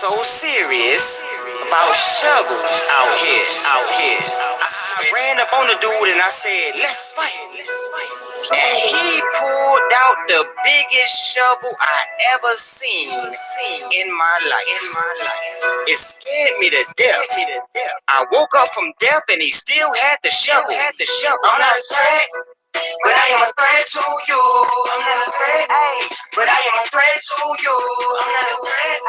so serious about shovels out here. I ran up on the dude and I said, let's fight. And he pulled out the biggest shovel I ever seen in my life. It scared me to death. I woke up from death and he still had the shovel. I'm not a threat, but I am a threat to you. I'm not a threat, but I am a threat to you. I'm not a threat,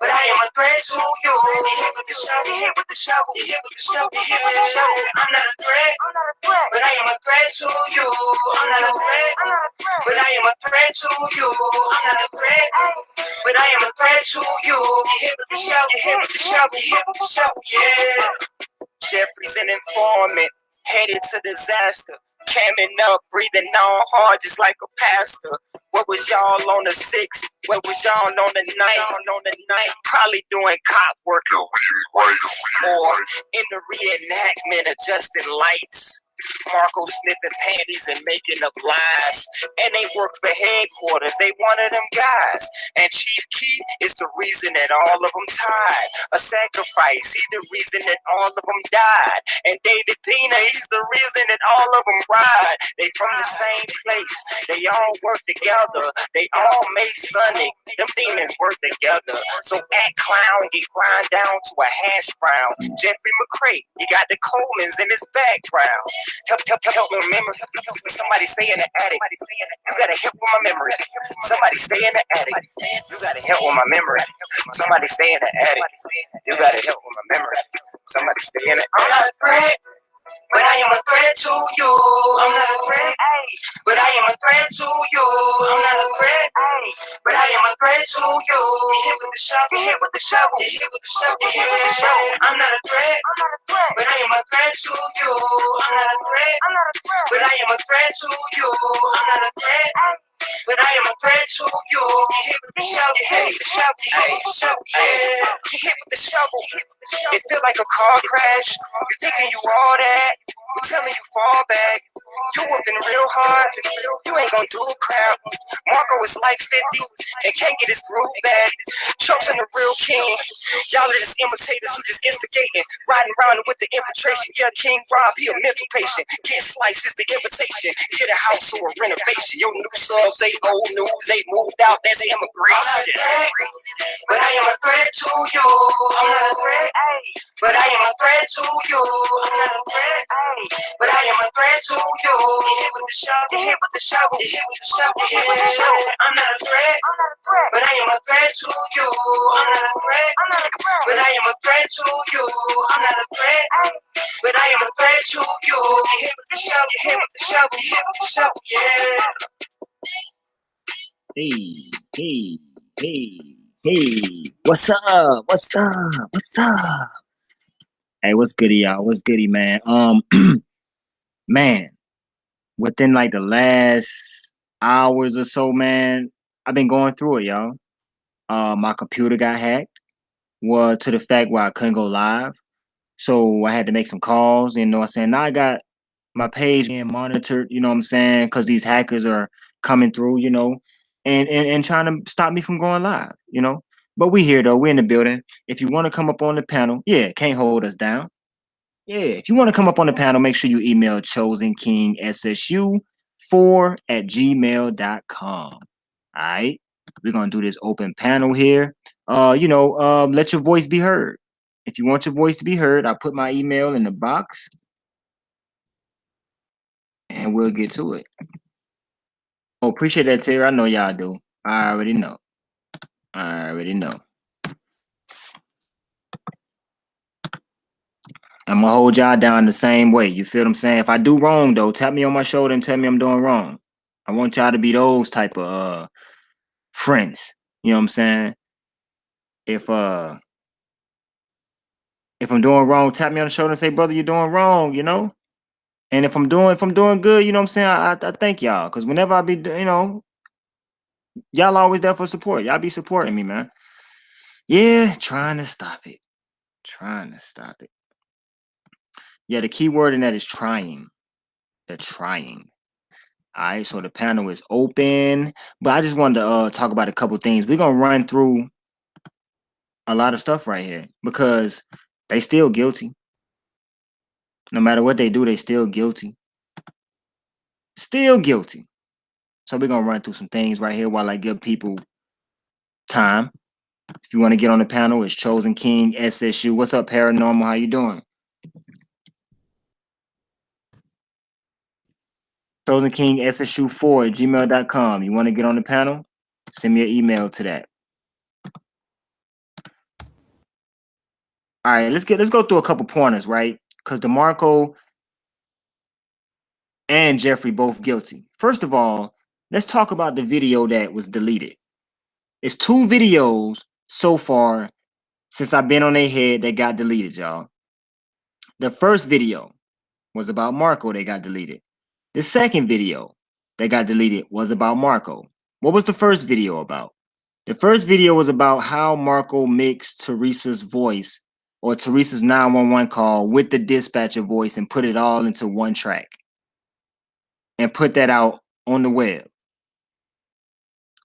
but I am a threat to you. Hit with the shovel, hit with the shovel, hit with the shovel, hit with the shovel. I'm not a threat, but I am a threat to you. I'm not a threat, but I am a threat to you. I'm not a threat, but I am a threat to you. Hit with the shovel, hit with the shovel, hit with the shovel, yeah. Jeffrey's an informant, headed to disaster. Camming up, breathing on hard just like a pastor. What was y'all on the 6th? What was y'all on the 9th? Probably doing cop work. Or in the reenactment adjusting lights. Marco sniffing panties and making up lies. And they work for headquarters, they one of them guys. And Chief Keef is the reason that all of them tied. A sacrifice, he's the reason that all of them died. And David Pina, he's the reason that all of them ride. They from the same place, they all work together. They all Masonic, them demons work together. So act clown, get grind down to a hash brown. Jeffrey McCray, he got the Colemans in his background. Help me remember. Somebody stay in the attic. You gotta help with my memory. Somebody stay in the attic. You gotta help with my memory. Somebody stay in the attic. You gotta help with my memory. Somebody stay in the attic. I'm not a threat, but I am a threat to you. I'm not a threat, but I am a threat to you. I'm not a threat, but I am a threat to you. Hit with the shovel, hit with the shovel, hit with the shovel, hit with the shovel. I'm not a threat, but I am a threat to you. I'm not a threat, but I am a threat to you. I'm not a threat, but I am a threat to you. Hit with the shovel, hit with the shovel, hit with the shovel, yeah. Hit with the shovel. It feel like a car crash. You're thinking you all that. We're telling you fall back. You working real hard. You ain't gonna do crap. Marco is like 50 and can't get his groove back. Chosen the real king. Y'all are just imitators who just instigating. Riding around with the infiltration. Yeah, King Rob, he a mental patient. Get sliced is the invitation. Get a house or a renovation. Your new subs, they old news. They moved out, that's immigration. But I am a threat to you. I'm not a threat, but I am a threat to you. I'm not a threat, but I am a threat to you. Hit with the shovel, hit with the shovel, hit with the shovel, hit with the shovel. I'm not a threat, but I am a threat to you. I'm not a threat, but I am a threat to you. I'm not a threat, but I am a threat to you. Hit with the shovel, hit with the shovel, hit with the shovel, yeah. Hey, what's up? What's up? Hey, what's goody, y'all? What's goody, man? Man, within like the last hours or so, man, I've been going through it, y'all. My computer got hacked, well, to the fact where I couldn't go live. So I had to make some calls, you know what I'm saying? Now I got my page being monitored, you know what I'm saying? Because these hackers are coming through, you know, and trying to stop me from going live, you know. But we here though, we're in the building. If you want to come up on the panel, yeah, can't hold us down. Yeah, if you want to come up on the panel, make sure you email chosenkingSSU4@gmail.com. All right. We're gonna do this open panel here. Let your voice be heard. If you want your voice to be heard, I put my email in the box and we'll get to it. Oh, appreciate that, Terry. I know y'all do. I already know. I'm gonna hold y'all down the same way. You feel what I'm saying? If I do wrong though, tap me on my shoulder and tell me I'm doing wrong. I want y'all to be those type of friends. You know what I'm saying? If I'm doing wrong, tap me on the shoulder and say, brother, you're doing wrong, you know? And if I'm doing good, you know what I'm saying? I thank y'all. Cause whenever I be, you know, y'all always there for support. Y'all be supporting me, man. Yeah, trying to stop it. Yeah, the key word in that is trying. They're trying. All right, so the panel is open, but I just wanted to talk about a couple things. We're gonna run through a lot of stuff right here because they still guilty. No matter what they do, they still guilty. Still guilty. So we're gonna run through some things right here while I give people time. If you want to get on the panel, it's Chosen King SSU. What's up, Paranormal? How you doing? Chosen King SSU4 at gmail.com. You want to get on the panel? Send me an email to that. All right, let's go through a couple pointers, right? Because Demarkco and Jeffrey both guilty. First of all, let's talk about the video that was deleted. It's 2 videos so far since I've been on their head that got deleted, y'all. The first video was about Marco that got deleted. The second video that got deleted was about Marco. What was the first video about? The first video was about how Marco mixed Teresa's voice or Teresa's 911 call with the dispatcher voice and put it all into one track and put that out on the web.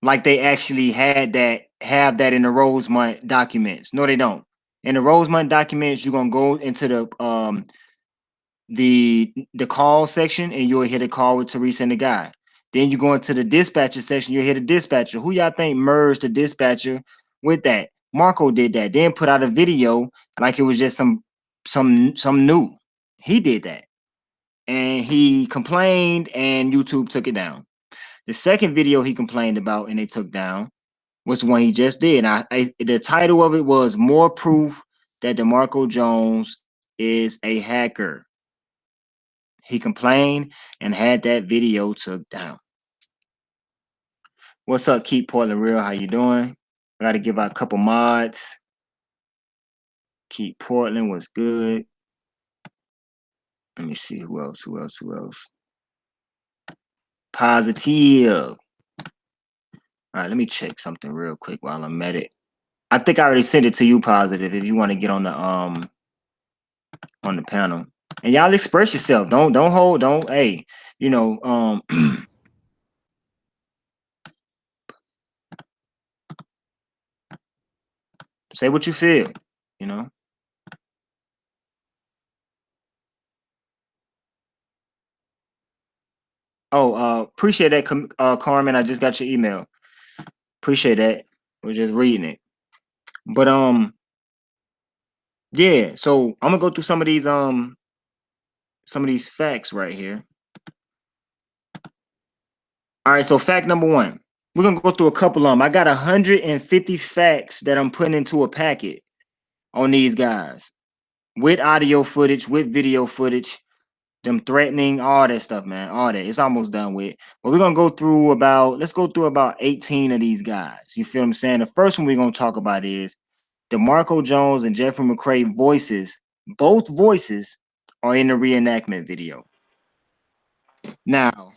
Like they actually have that in the Rosemont documents. No, they don't. In the Rosemont documents, you're gonna go into the call section and you'll hit a call with Teresa and the guy. Then you go into the dispatcher section, you'll hit a dispatcher. Who y'all think merged the dispatcher with that? Marco did that. Then put out a video like it was just some new. He did that. And he complained and YouTube took it down. The second video he complained about and they took down was the one he just did. The title of it was More Proof That Demarkco Jones is a Hacker. He complained and had that video took down. What's up, Keep Portland Real? How you doing? I got to give out a couple mods. Keep Portland was good. Let me see who else. Positive. All right, let me check something real quick while I'm at it. I think I already sent it to you, Positive, if you want to get on the panel. And y'all express yourself. Hey, you know, say what you feel, you know. Oh, appreciate that, Carmen. I just got your email. Appreciate that. We're just reading it. But yeah, so I'm gonna go through some of these facts right here. All right, so fact number 1. We're gonna go through a couple of them. I got 150 facts that I'm putting into a packet on these guys. With audio footage, with video footage, them threatening, all that stuff, man. All that. It's almost done with. But we're gonna go through let's go through about 18 of these guys. You feel what I'm saying? The first one we're gonna talk about is Demarkco Jones and Jeffrey McCrae voices. Both voices are in the reenactment video. Now,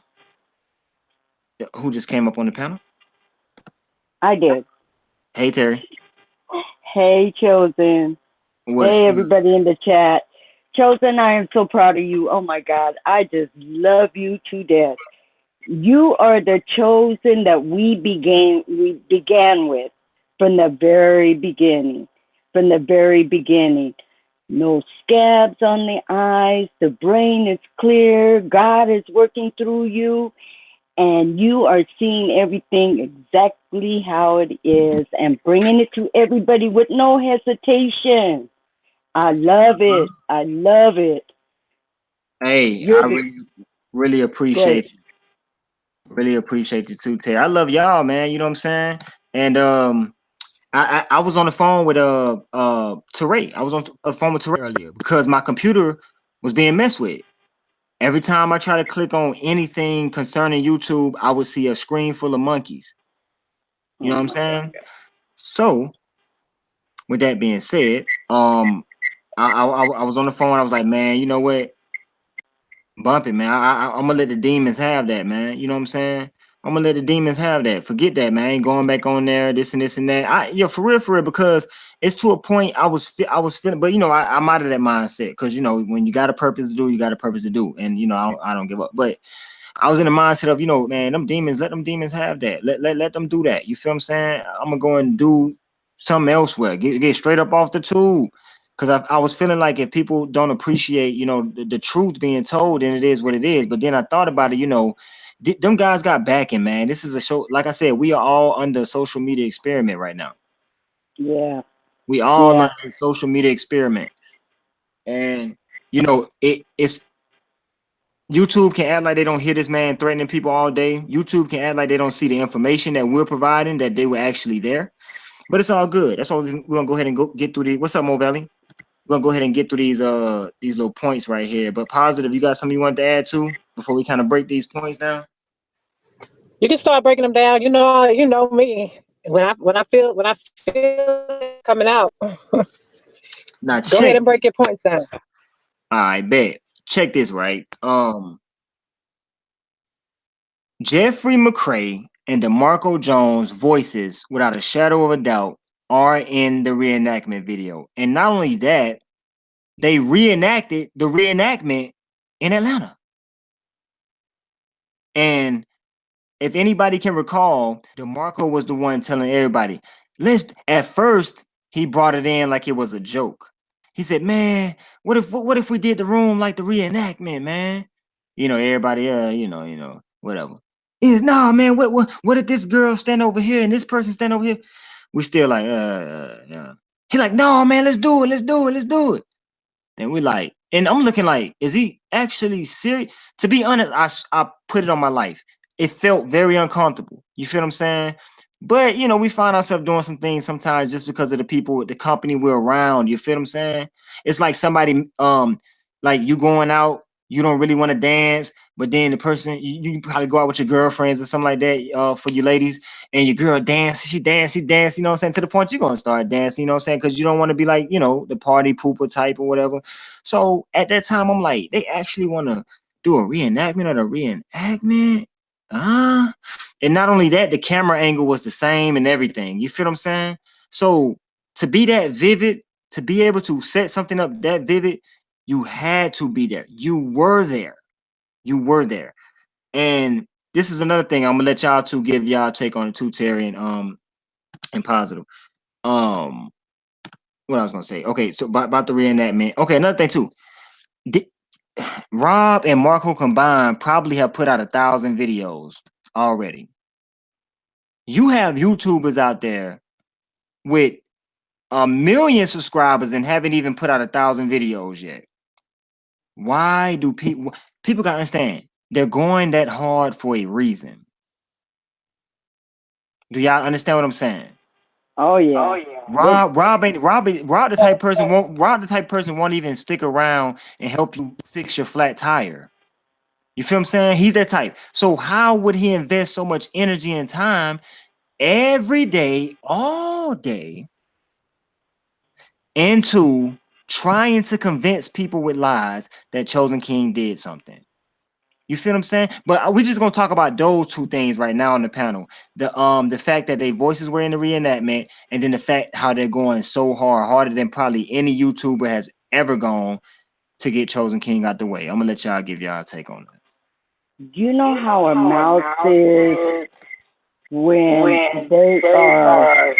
who just came up on the panel? I did. Hey, Terry. Hey, Chosen. Hey, everybody in the chat. Chosen, I am so proud of you. Oh, my God. I just love you to death. You are the Chosen that we began with from the very beginning. From the very beginning. No scabs on the eyes. The brain is clear. God is working through you. And you are seeing everything exactly how it is and bringing it to everybody with no hesitation. I love it. I love it. Hey, I really appreciate you. Really appreciate you too, Terry. I love y'all, man. You know what I'm saying? And I was on the phone with Teray. I was on the phone with Teray earlier because my computer was being messed with. Every time I try to click on anything concerning YouTube, I would see a screen full of monkeys. You know what I'm saying? So, with that being said, I was on the phone. I was like, man, you know what? Bump it, man. I'm gonna let the demons have that, man. You know what I'm saying? I'm gonna let the demons have that. Forget that, man. I ain't going back on there, this and this and that. For real, because it's to a point I was feeling, but you know, I'm out of that mindset because you know, when you got a purpose to do, you got a purpose to do, and you know, I don't give up. But I was in the mindset of, you know, man, them demons, let them demons have that. Let them do that. You feel what I'm saying? I'm gonna go and do something elsewhere. Get straight up off the tube. Because I was feeling like if people don't appreciate, the truth being told, then it is what it is. But then I thought about it, them guys got backing, man. This is a show. Like I said, we are all under a social media experiment right now. Yeah. We all under a social media experiment. And, it's YouTube can act like they don't hear this man threatening people all day. YouTube can act like they don't see the information that we're providing, that they were actually there. But it's all good. That's why we're gonna go ahead and get through these. What's up, Mo Valley? We're gonna go ahead and get through these little points right here. But Positive, you got something you want to add to before we kind of break these points down? You can start breaking them down. You know me. When I feel it coming out. Now go ahead and break your points down. All right, bet. Check this, right? Jeffrey McCray and Demarkco Jones' voices, without a shadow of a doubt, are in the reenactment video. And not only that, they reenacted the reenactment in Atlanta. And if anybody can recall, Demarkco was the one telling everybody, at first, he brought it in like it was a joke. He said, man, what if we did the room like the reenactment, man? Everybody, whatever. He said, nah, man, what if this girl stand over here and this person stand over here? We still like, yeah. He like, no, man, let's do it. And we like, and I'm looking like, is he actually serious? To be honest, I put it on my life. It felt very uncomfortable. You feel what I'm saying? But, we find ourselves doing some things sometimes just because of the people, the company we're around. You feel what I'm saying? It's like somebody, like you going out, you don't really want to dance, but then the person, you probably go out with your girlfriends or something like that for you ladies, and your girl she dance, you know what I'm saying? To the point you're going to start dancing, you know what I'm saying? Because you don't want to be like, the party pooper type or whatever. So at that time, I'm like, they actually want to do a reenactment of the reenactment? And not only that, the camera angle was the same and everything. You feel what I'm saying? So to be that vivid, to be able to set something up that vivid, you had to be there. You were there. And this is another thing. I'm gonna let y'all two give y'all take on it too, Terry and Positive. What I was gonna say. Okay, so about the reenactment. Okay, another thing too. Rob and Marco combined probably have put out 1,000 videos already. You have YouTubers out there with 1 million subscribers and haven't even put out 1,000 videos yet. Why do people gotta understand? They're going that hard for a reason. Do y'all understand what I'm saying? Oh yeah. Rob the type person won't even stick around and help you fix your flat tire. You feel what I'm saying? He's that type. So how would he invest so much energy and time every day, all day, into trying to convince people with lies that Chosen King did something? You feel what I'm saying? But we're just gonna talk about those two things right now on the panel. The fact that their voices were in the reenactment, and then the fact how they're going so hard, harder than probably any YouTuber has ever gone to get Chosen King out the way. I'm gonna let y'all give y'all a take on that. Do you know how a mouse is when they are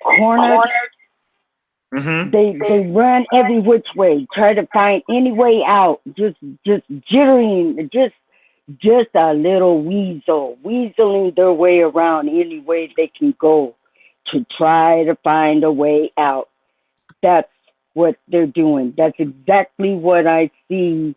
cornered? Mm-hmm. They run every which way, try to find any way out, just jittering, just a little weaseling their way around any way they can go to try to find a way out. That's what they're doing. That's exactly what I see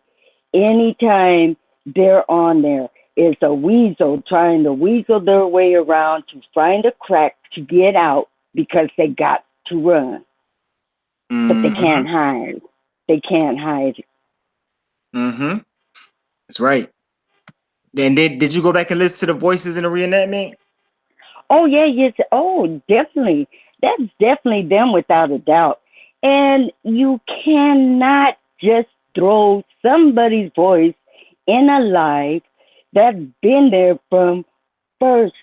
anytime they're on there. It's a weasel trying to weasel their way around to find a crack to get out because they got to run. But they can't hide. They can't hide. Mm-hmm. That's right. Then did you go back and listen to the voices in the reenactment? Oh yeah, yes. Oh, definitely. That's definitely them without a doubt. And you cannot just throw somebody's voice in a live that's been there from first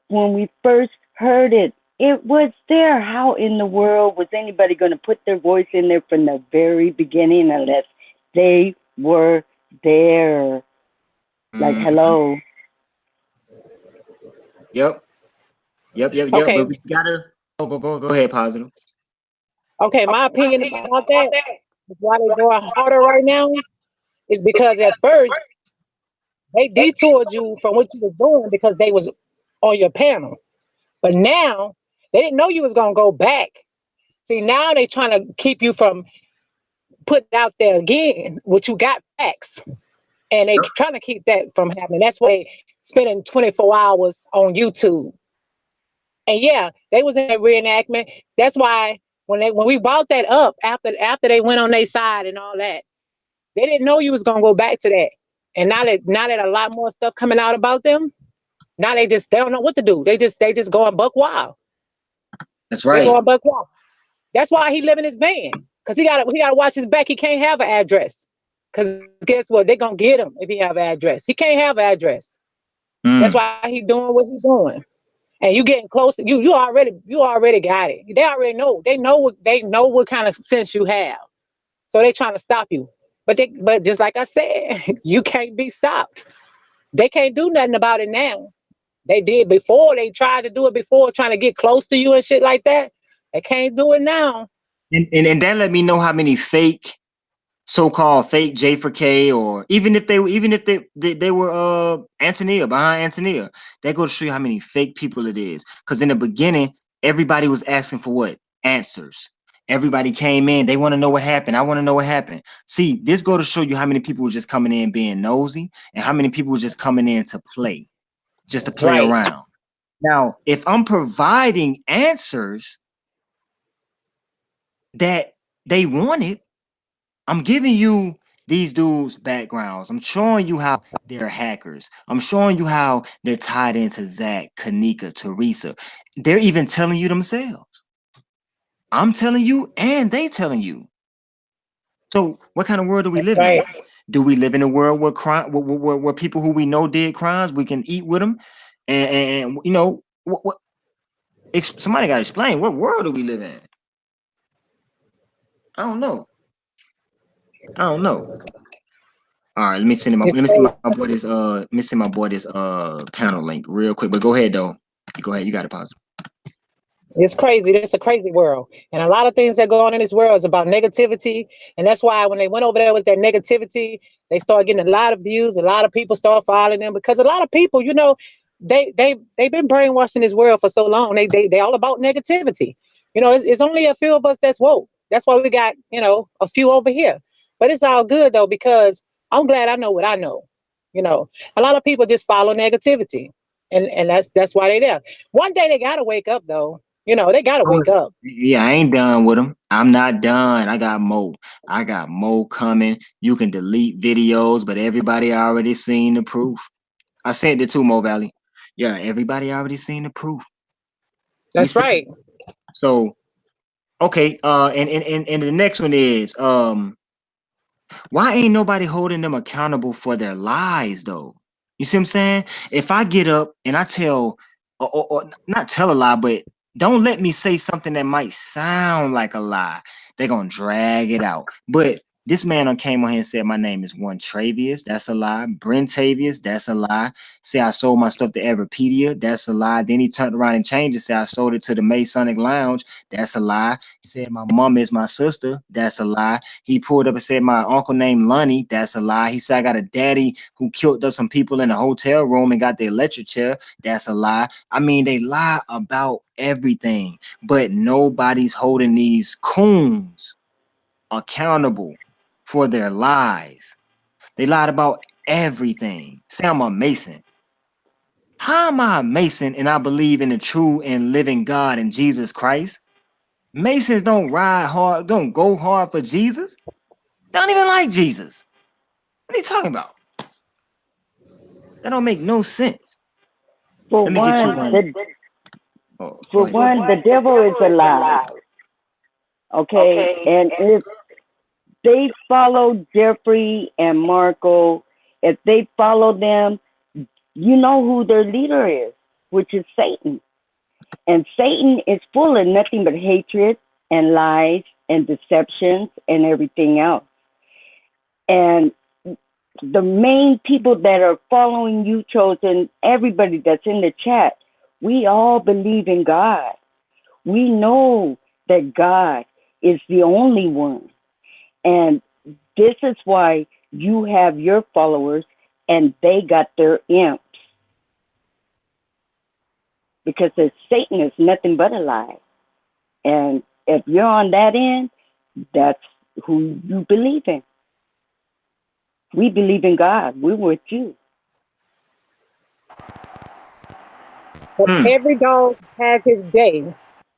when we first heard it. It was there. How in the world was anybody going to put their voice in there from the very beginning unless they were there? Like, hello. Yep. Okay. But we gotta. Go ahead, positive. Okay, my opinion about that, why they going harder right now, is because at first they detoured you from what you was doing because they was on your panel. But now they didn't know you was gonna go back. See, now they trying to keep you from putting out there again what you got facts. And they trying to keep that from happening. That's why they spending 24 hours on YouTube. And yeah, they was in a reenactment. That's why when we brought that up after they went on their side and all that, they didn't know you was gonna go back to that. And now that a lot more stuff coming out about them, now they don't know what to do. They just going buck wild. That's They right. going buck wild. That's why he live in his van. Cause he gotta watch his back. He can't have an address. Cause guess what? They gonna get him if he have an address. He can't have an address. That's Mm. why he doing what he's doing. And you getting close. You already got it. They already know. They know what kind of sense you have. So they trying to stop you. But just like I said, you can't be stopped. They can't do nothing about it now. They did before. They tried to do it before, trying to get close to you and shit like that. They can't do it now. And that let me know how many fake, so-called fake J4K, or even if they were Antonia, behind Antonia, that go to show you how many fake people it is. Because in the beginning, everybody was asking for what? Answers. Everybody came in, they want to know what happened. I want to know what happened. See, this go to show you how many people were just coming in being nosy, and how many people were just coming in to play, just to play Right. around. Now, if I'm providing answers that they wanted, I'm giving you these dudes' backgrounds. I'm showing you how they're hackers. I'm showing you how they're tied into Zach, Kanika, Teresa. They're even telling you themselves. I'm telling you, and they telling you. So, what kind of world do we live in? Right. Do we live in a world where crime, where people who we know did crimes, we can eat with them, and you know, somebody got to explain, what world do we live in? I don't know. I don't know. All right, let me send him. Let me send my boy this. Let me send my boy this panel link real quick. But go ahead though. Go ahead. You got it, pause. It's crazy. It's a crazy world. And a lot of things that go on in this world is about negativity. And that's why when they went over there with that negativity, they started getting a lot of views. A lot of people start following them because a lot of people, they've been brainwashed in this world for so long. They all about negativity. It's only a few of us that's woke. That's why we got, a few over here. But it's all good though, because I'm glad I know what I know. A lot of people just follow negativity. And that's why they're there. One day they gotta wake up though. They gotta wake up. Yeah, I ain't done with them. I'm not done. I got more. I got more coming. You can delete videos, but everybody already seen the proof. I sent it to Mo Valley. Yeah, everybody already seen the proof. That's right. So okay. And the next one is why ain't nobody holding them accountable for their lies though? You see what I'm saying? If I get up and I tell, or not tell a lie, but don't let me say something that might sound like a lie, they're gonna drag it out. But this man came on here and said my name is one Travius, that's a lie. Brentavius, that's a lie. Say I sold my stuff to Everpedia, that's a lie. Then he turned around and changed it, say I sold it to the Masonic Lounge, that's a lie. He said my mom is my sister, that's a lie. He pulled up and said my uncle named Lonnie, that's a lie. He said I got a daddy who killed up some people in a hotel room and got the electric chair, that's a lie. I mean, they lie about everything, but nobody's holding these coons accountable for their lies. They lied about everything. Say I'm a Mason. How am I a Mason and I believe in the true and living God and Jesus Christ? Masons don't ride hard, don't go hard for Jesus. They don't even like Jesus. What are you talking about? That don't make no sense. For Let me get you one, one. the devil is alive. Okay, and if they follow Jeffrey and Marco, if they follow them, you know who their leader is, which is Satan. And Satan is full of nothing but hatred and lies and deceptions and everything else. And the main people that are following you, Chosen, everybody that's in the chat, we all believe in God. We know that God is the only one. And this is why you have your followers and they got their imps. Because Satan is nothing but a lie. And if you're on that end, that's who you believe in. We believe in God. We're with you. But every dog has his day,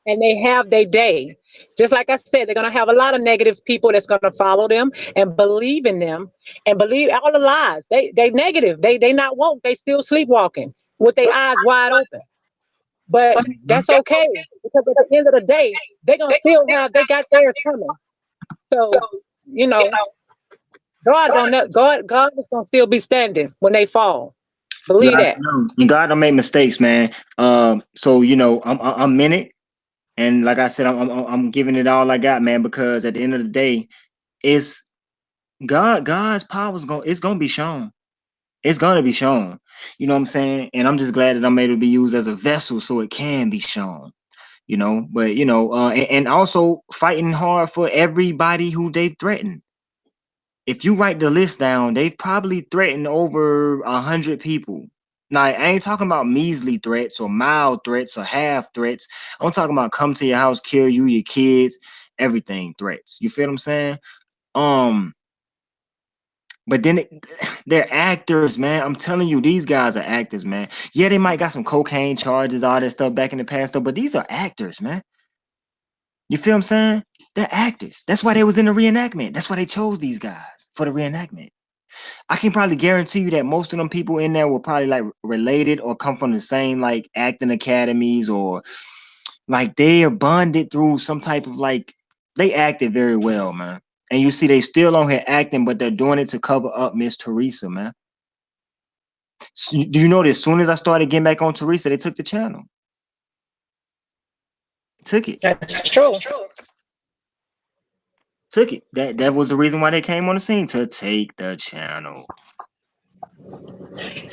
and they have their day. Just like I said, they're gonna have a lot of negative people that's gonna follow them and believe in them and believe all the lies. They negative. They not woke. They still sleepwalking with their eyes wide open. But that's okay because at the end of the day, they gonna still have. They got theirs coming. So you know, God is gonna still be standing when they fall. Believe God, that. no, and God don't make mistakes, man. So I'm in it, and like I said, I'm giving it all I got, man. Because at the end of the day, it's God's power is gonna be shown. It's gonna be shown. You know what I'm saying? And I'm just glad that I'm able to be used as a vessel so it can be shown. But and also fighting hard for everybody who they threaten. If you write the list down, they've probably threatened over 100 people. Now, I ain't talking about measly threats or mild threats or half threats. I'm talking about come to your house, kill you, your kids, everything threats. You feel what I'm saying? But then they're actors, man. I'm telling you, these guys are actors, man. Yeah, they might got some cocaine charges, all that stuff back in the past, though, but these are actors, man. You feel what I'm saying? They're actors. That's why they was in the reenactment. That's why they chose these guys for the reenactment. I can probably guarantee you that most of them people in there were probably like related or come from the same like acting academies or like they are bonded through some type of like they acted very well, man. And you see they still on here acting, but they're doing it to cover up Miss Teresa, man. So, do you know that as soon as I started getting back on Teresa, they took the channel. Took it. That's true. Took it. That was the reason why they came on the scene to take the channel.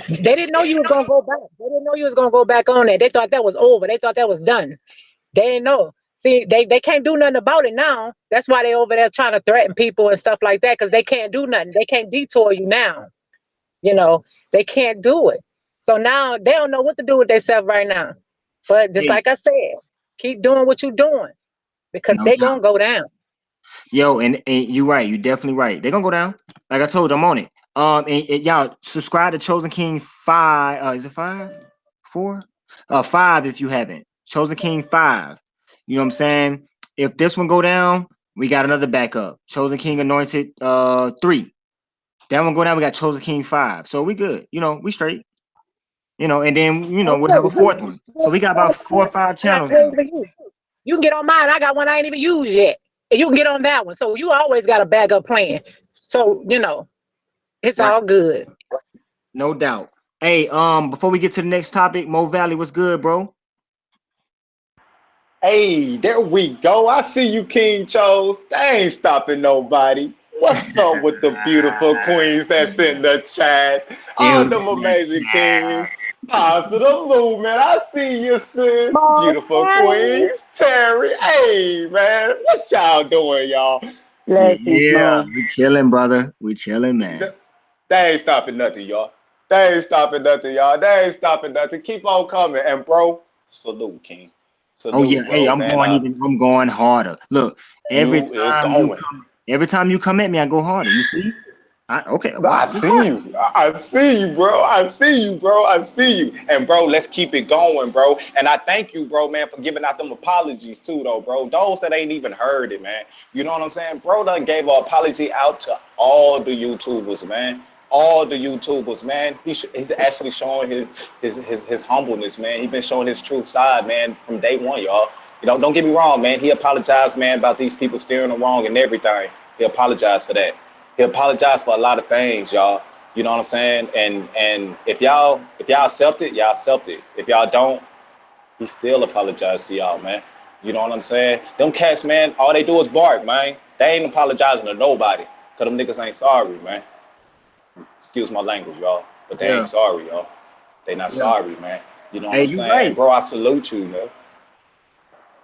They didn't know you was gonna go back. They didn't know you was gonna go back on it. They thought that was over. They thought that was done. They didn't know. See, they can't do nothing about it now. That's why they over there trying to threaten people and stuff like that because they can't do nothing. They can't detour you now. You know, they can't do it. So now they don't know what to do with themselves right now. But just Hey, like I said, keep doing what you're doing because no they doubt. gonna go down. Yo, and you right. You definitely right. They're gonna go down. Like I told you, I'm on it. And y'all subscribe to Chosen King 5. Is it 5? 4? 5 if you haven't. Chosen King 5. You know what I'm saying? If this one go down, we got another backup. Chosen King Anointed 3. That one go down, we got Chosen King 5. So we good. We straight. And then we'll have a fourth one. So we got about 4 or 5 channels now. You can get on mine. I got one I ain't even used yet. And you can get on that one. So you always got a backup plan. So, it's Right. all good. No doubt. Hey, before we get to the next topic, Mo Valley, what's good, bro? Hey, there we go. I see you, King Chose. They ain't stopping nobody. What's up with the beautiful queens that's in the chat? Yeah, All them amazing kings. Positive movement. I see you, sis. Beautiful queens. Terry. Hey, man. What y'all doing, y'all? Blessings, yeah, Mo. we chilling, brother. We chilling, man. They ain't stopping nothing, y'all. They ain't stopping nothing, y'all. They ain't stopping nothing. Keep on coming. And, bro, salute, King. Oh yeah, Salute, hey, bro, I'm man. going harder. Look, You is going. every time you come at me, I go harder. You see? Okay, I what? see you. I see you, bro. I see you, bro. I see you. And bro, let's keep it going, bro. And I thank you, bro, man, for giving out them apologies too, though, bro. Those that ain't even heard it, man. You know what I'm saying? Bro done gave an apology out to all the YouTubers, man. All the YouTubers, man. He's actually showing his humbleness, man. He's been showing his true side, man, from day one, y'all. Don't get me wrong, man. He apologized, man, about these people steering him wrong and everything. He apologized for that. He apologized for a lot of things, y'all. You know what I'm saying? And if y'all accept it, y'all accept it. If y'all don't, he still apologized to y'all, man. You know what I'm saying? Them cats, man, all they do is bark, man. They ain't apologizing to nobody. Cause them niggas ain't sorry, man. Excuse my language, y'all. But they ain't Yeah, sorry, y'all. They not yeah. sorry, man. You know what Hey, I'm you saying? And right. bro, I salute you, man.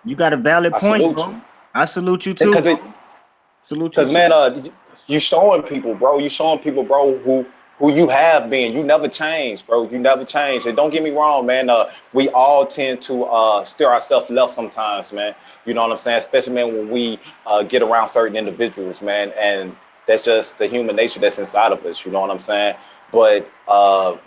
You got a valid I point, salute bro. you. I salute you too. Because Salute you Cause too. man, you showing people, bro. You showing people, bro, who you have been. You never changed, bro. You never changed. And don't get me wrong, man. We all tend to steer ourselves left sometimes, man. You know what I'm saying? Especially, man, when we get around certain individuals, man. And that's just the human nature that's inside of us. You know what I'm saying? But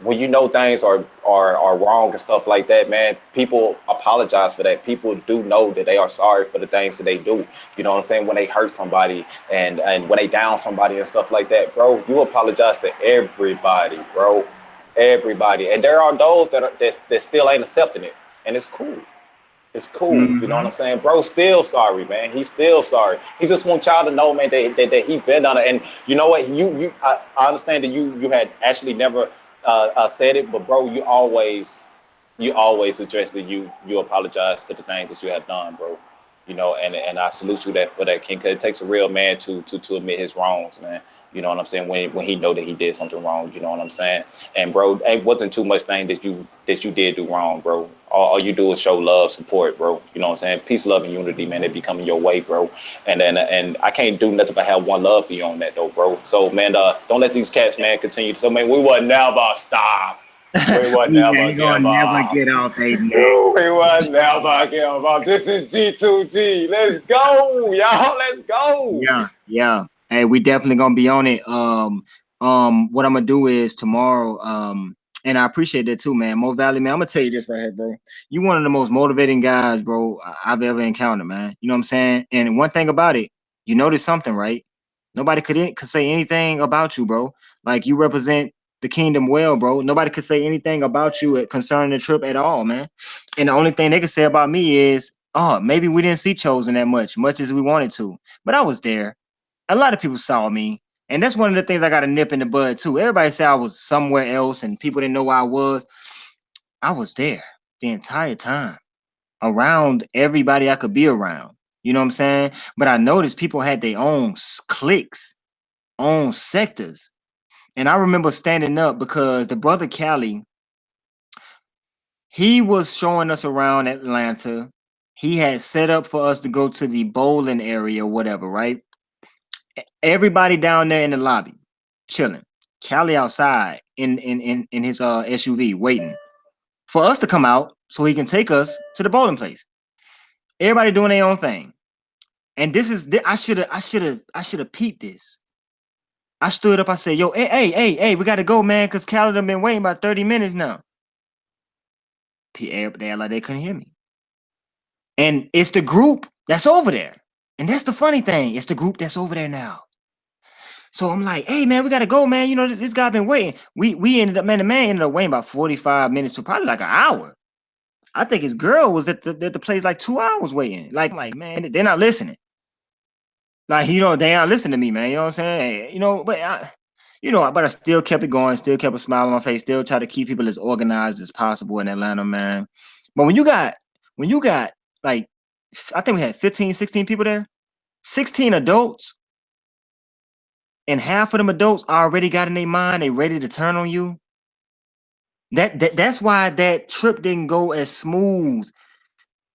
when you know things are wrong and stuff like that, man, people apologize for that. People do know that they are sorry for the things that they do. You know what I'm saying? When they hurt somebody and when they down somebody and stuff like that, bro, you apologize to everybody, bro, everybody. And there are those that still ain't accepting it, and it's cool. It's cool. You know what Mm-hmm. I'm saying? Bro, still sorry, man. He's still sorry. He just wants y'all to know, man, that he been on it. And you know what? I understand that you had actually never said it, but bro, you always address that you apologize for the things that you have done, bro. You know, and I salute you that for that, King. Cause it takes a real man to admit his wrongs, man. You know what I'm saying? When he know that he did something wrong, you know what I'm saying? And bro, it wasn't too much thing that you did do wrong, bro. All you do is show love, support, bro. You know what I'm saying? Peace, love, and unity, man. It be coming your way, bro. And I can't do nothing but have one love for you on that though, bro. So man, don't let these cats, man, continue. So man, we will never stop. We will We never ain't give gonna never up. get off a neck. We will never give up. This is G2G. Let's go, y'all. Let's go. Yeah, yeah. Hey, we definitely gonna be on it. What I'm gonna do is tomorrow. And I appreciate that too, man. Mo Valley, man. I'm gonna tell you this right here, bro. You one of the most motivating guys, bro, I've ever encountered, man. You know what I'm saying? And one thing about it, you notice something, right? Nobody could say anything about you, bro. Like you represent the kingdom well, bro. Nobody could say anything about you concerning the trip at all, man. And the only thing they could say about me is, oh, maybe we didn't see Chosen that much as we wanted to. But I was there. A lot of people saw me. And that's one of the things I got to nip in the bud too. Everybody said I was somewhere else and people didn't know where I was. I was there the entire time around everybody I could be around. You know what I'm saying? But I noticed people had their own cliques, own sectors. And I remember standing up because the brother Cali, he was showing us around Atlanta. He had set up for us to go to the bowling area or whatever, right? Everybody down there in the lobby, chilling. Cali outside in his SUV waiting for us to come out so he can take us to the bowling place. Everybody doing their own thing. And this is I should have peeped this. I stood up, I said, yo, hey, we gotta go, man, because Cali done been waiting about 30 minutes now. They like they couldn't hear me. And it's the group that's over there. And that's the funny thing. It's the group that's over there now. So I'm like, hey man, we gotta go, man. You know, this guy been waiting. We ended up, man, the man ended up waiting about 45 minutes to probably like an hour. I think his girl was at the place like 2 hours waiting. Like, man, they're not listening. Like, you know, they aren't listening to me, man. You know what I'm saying? You know, but I still kept it going, still kept a smile on my face, still try to keep people as organized as possible in Atlanta, man. But when you got like, I think we had 15, 16 people there, 16 adults, and half of them adults already got in their mind, they ready to turn on you. That's why that trip didn't go as smooth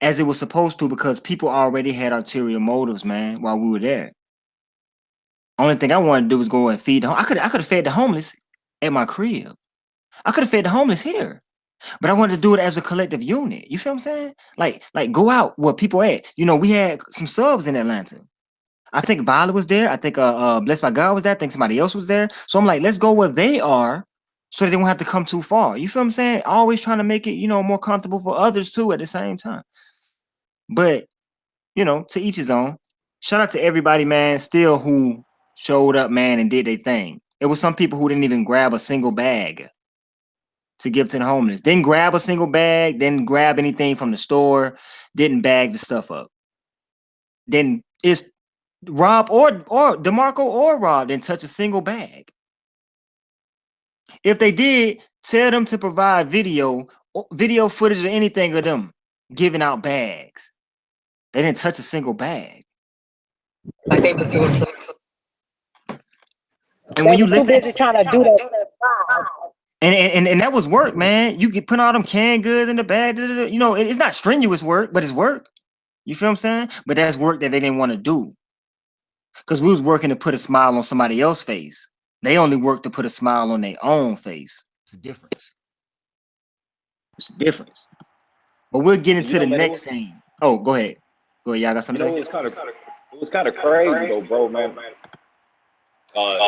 as it was supposed to, because people already had ulterior motives, man, while we were there. Only thing I wanted to do was go and feed I could have fed the homeless at my crib. I could have fed the homeless here. But I wanted to do it as a collective unit. You feel what I'm saying? Like go out where people at. You know, we had some subs in Atlanta. I think Violet was there. I think Blessed by God was there. I think somebody else was there. So I'm like, let's go where they are so they don't have to come too far. You feel what I'm saying? Always trying to make it, more comfortable for others too at the same time. But, to each his own. Shout out to everybody, man, still who showed up, man, and did their thing. It was some people who didn't even grab a single bag to give to the homeless. Didn't grab a single bag, didn't grab anything from the store, didn't bag the stuff up. Then it's Rob or Demarkco or Rob didn't touch a single bag. If they did, tell them to provide video footage or anything of them giving out bags. They didn't touch a single bag. Like they was doing so. And when you too busy trying to do that. and that was work, man. You get put all them canned goods in the bag. It's not strenuous work, but it's work. You feel what I'm saying? But that's work that they didn't want to do. Because we was working to put a smile on somebody else's face. They only work to put a smile on their own face. It's a difference. It's a difference. But we'll get into the man, next thing. Oh, go ahead. Go ahead. Y'all got something to say? It was kind of crazy though, bro, man.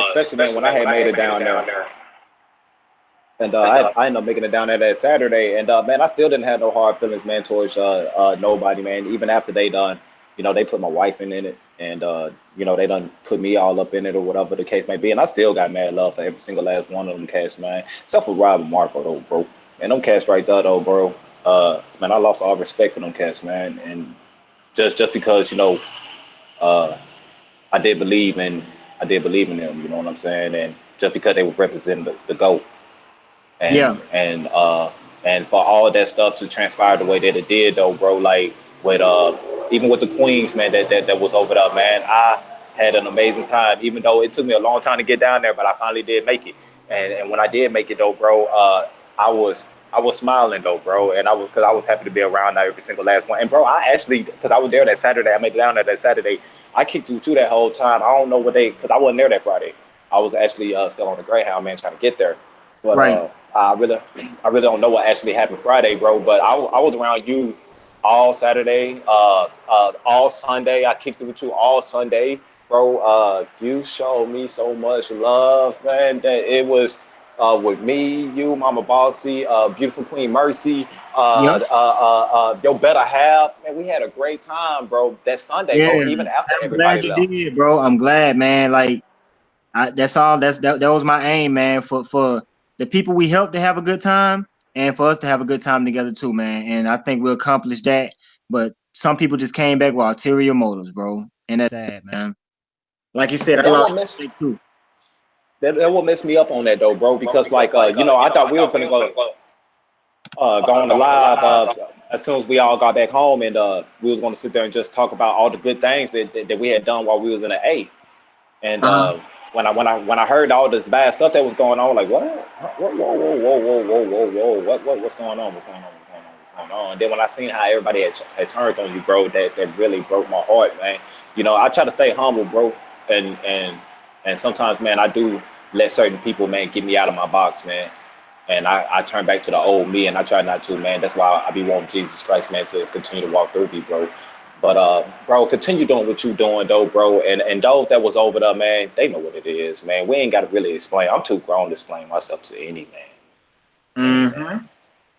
Especially man when I had made it down there. And I ended up making it down there that Saturday, and man, I still didn't have no hard feelings, man, towards nobody, man. Even after they done, they put my wife in it, and they done put me all up in it or whatever the case may be, and I still got mad love for every single last one of them cats, man, except for Rob and Marco though, bro. And them cats right there though, bro. Man, I lost all respect for them cats, man, and just because uh, I did believe in them, you know what I'm saying, and just because they were representing the GOAT. Yeah. And for all that stuff to transpire the way that it did though, bro, like with even with the Queens, man, that was over there, man, I had an amazing time, even though it took me a long time to get down there, but I finally did make it. And when I did make it though, bro, I was I was smiling though, bro, and I was happy to be around every single last one. And bro, I actually, because I was there that Saturday, I made it down there that Saturday. I kicked you that whole time. I don't know what they, because I wasn't there that Friday. I was actually still on the Greyhound, man, trying to get there. But Right. I really don't know what actually happened Friday, bro. But I was around you all Saturday, all Sunday. I kicked it with you all Sunday, bro. You showed me so much love, man. That it was with me, you, Mama Bossy, beautiful Queen Mercy, Yep. your better half. Man, we had a great time, bro. That Sunday, bro. Yeah. Even after I'm glad everybody you left. did, bro. I'm glad, man. Like that's all. That was my aim, man. For the people we helped to have a good time, and for us to have a good time together too, man. And I think we accomplished that. But some people just came back with ulterior motives, bro, and that's sad, man. Like you said, And I that lost what messed respect too. that what messed me up on that though, bro. Because like I thought we were gonna go on the live as soon as we all got back home, and we was gonna sit there and just talk about all the good things that we had done while we was in the A. And Uh-huh. when I heard all this bad stuff that was going on, like what? Whoa, whoa, whoa, whoa, whoa, whoa, whoa, whoa, what's going on? What's going on? What's going on? What's going on? And then when I seen how everybody had turned on you, bro, that really broke my heart, man. I try to stay humble, bro, and sometimes, man, I do let certain people, man, get me out of my box, man. And I turn back to the old me, and I try not to, man. That's why I be wanting Jesus Christ, man, to continue to walk through me, bro. But bro, continue doing what you doing though, bro. And those that was over there, man, they know what it is, man. We ain't gotta really explain. I'm too grown to explain myself to any man. Any man.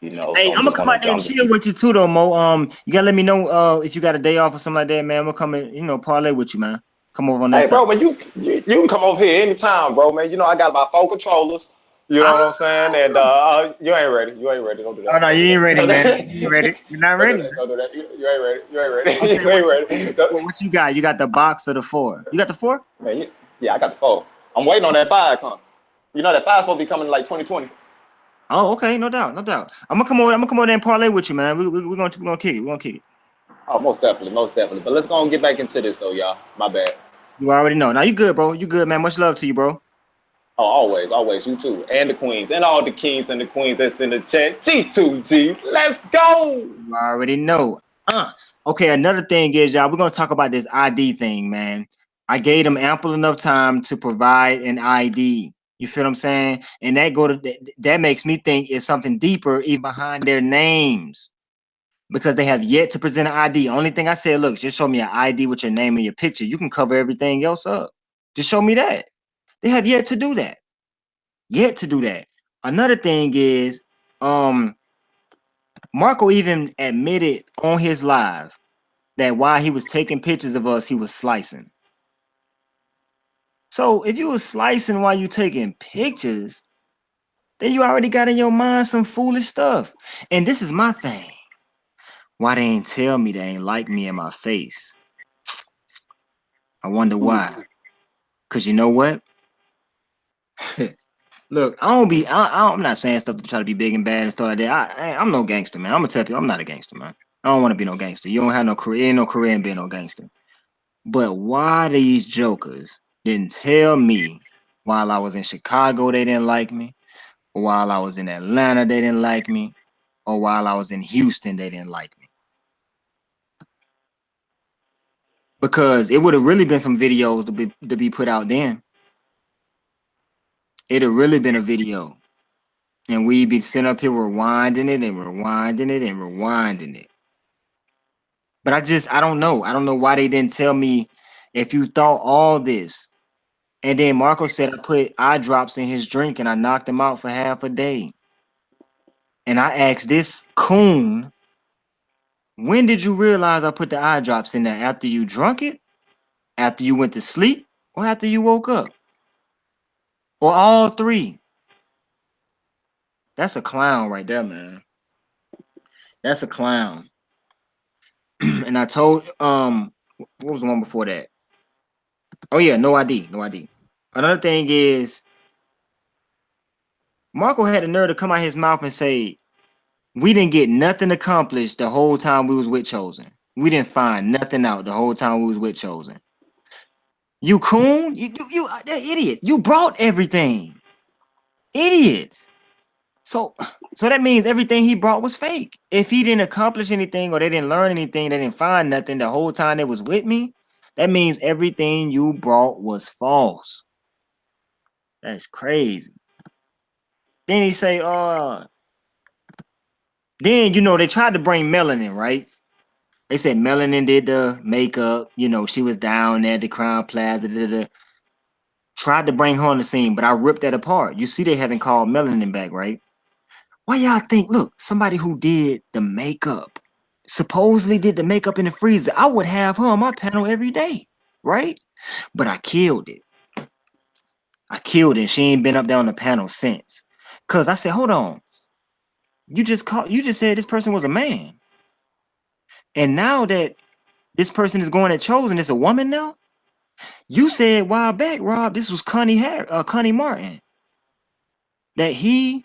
Mm-hmm. Hey, So I'm gonna come out there and chill with you too, though, Mo. You gotta let me know if you got a day off or something like that, man. I'm gonna come and parlay with you, man. Come over on that hey side. bro, but you can come over here anytime, bro, man. I got about 4 controllers. You know what I'm saying? And you ain't ready. You ain't ready. Don't do Oh that. no, Don't do you ain't that. ready, Don't do man. that. You ain't ready. You're not Don't do ready, that. man. Don't do that. You ain't ready. You ain't ready. I'm saying, You ain't ready. what you got? You got the box or the 4? You got the 4? Man, yeah, I got the 4. I'm waiting on that 5 come. That 5 supposed to be coming in like 2020. Oh, okay, no doubt, no doubt. I'm gonna come over. I'm gonna come over there and parlay with you, man. We're gonna kick it. We're gonna kick it. Oh, most definitely, most definitely. But let's go and get back into this though, y'all. My bad. You already know. Now you good, bro. You good, man. Much love to you, bro. Oh, always, always. You too. And the queens. And all the kings and the queens that's in the chat. G2G. Let's go. You already know. Okay, another thing is, y'all, we're gonna talk about this ID thing, man. I gave them ample enough time to provide an ID. You feel what I'm saying? And that makes me think it's something deeper even behind their names. Because they have yet to present an ID. Only thing I said, look, just show me an ID with your name and your picture. You can cover everything else up. Just show me that. They have yet to do that. Yet to do that. Another thing is, Marco even admitted on his live that while he was taking pictures of us, he was slicing. So if you were slicing while you taking pictures, then you already got in your mind some foolish stuff. And this is my thing. Why they ain't tell me they ain't like me in my face? I wonder why. Cause you know what? Look, I'm not saying stuff to try to be big and bad and stuff like that. I'm no gangster, man. I'm gonna tell you, I'm not a gangster, man. I don't want to be no gangster. You don't have no career, ain't no career in being no gangster. But why these jokers didn't tell me while I was in Chicago they didn't like me, or while I was in Atlanta they didn't like me, or while I was in Houston they didn't like me? because it would have really been some videos to be put out then. It'd have really been a video. And we'd be sitting up here rewinding it and rewinding it and rewinding it. But I don't know. I don't know why they didn't tell me if you thought all this. And then Marco said I put eye drops in his drink and I knocked him out for half a day. And I asked this coon, when did you realize I put the eye drops in there? After you drunk it? After you went to sleep? Or after you woke up? Or all three? That's a clown right there, man. That's a clown. And I told what was the one before that? Oh yeah, no ID. Another thing is Marco had the nerve to come out his mouth and say, we didn't get nothing accomplished the whole time we was with Chosen. We didn't find nothing out the whole time we was with Chosen. You coon? You idiot. You brought everything. Idiots. So that means everything he brought was fake. If he didn't accomplish anything or they didn't learn anything, they didn't find nothing the whole time they was with me, that means everything you brought was false. That's crazy. Then he say, then, they tried to bring Melanin, right? They said Melanin did the makeup, she was down there at the Crown Plaza, tried to bring her on the scene, but I ripped that apart. You see they haven't called Melanin back, right? Why y'all think, look, somebody who did the makeup, supposedly did the makeup in the freezer, I would have her on my panel every day, right? But I killed it. She ain't been up there on the panel since. Cause I said, hold on. You just said this person was a man. And now that this person is going at Chosen, it's a woman now. You said a while back, Rob, this was Connie Martin. That he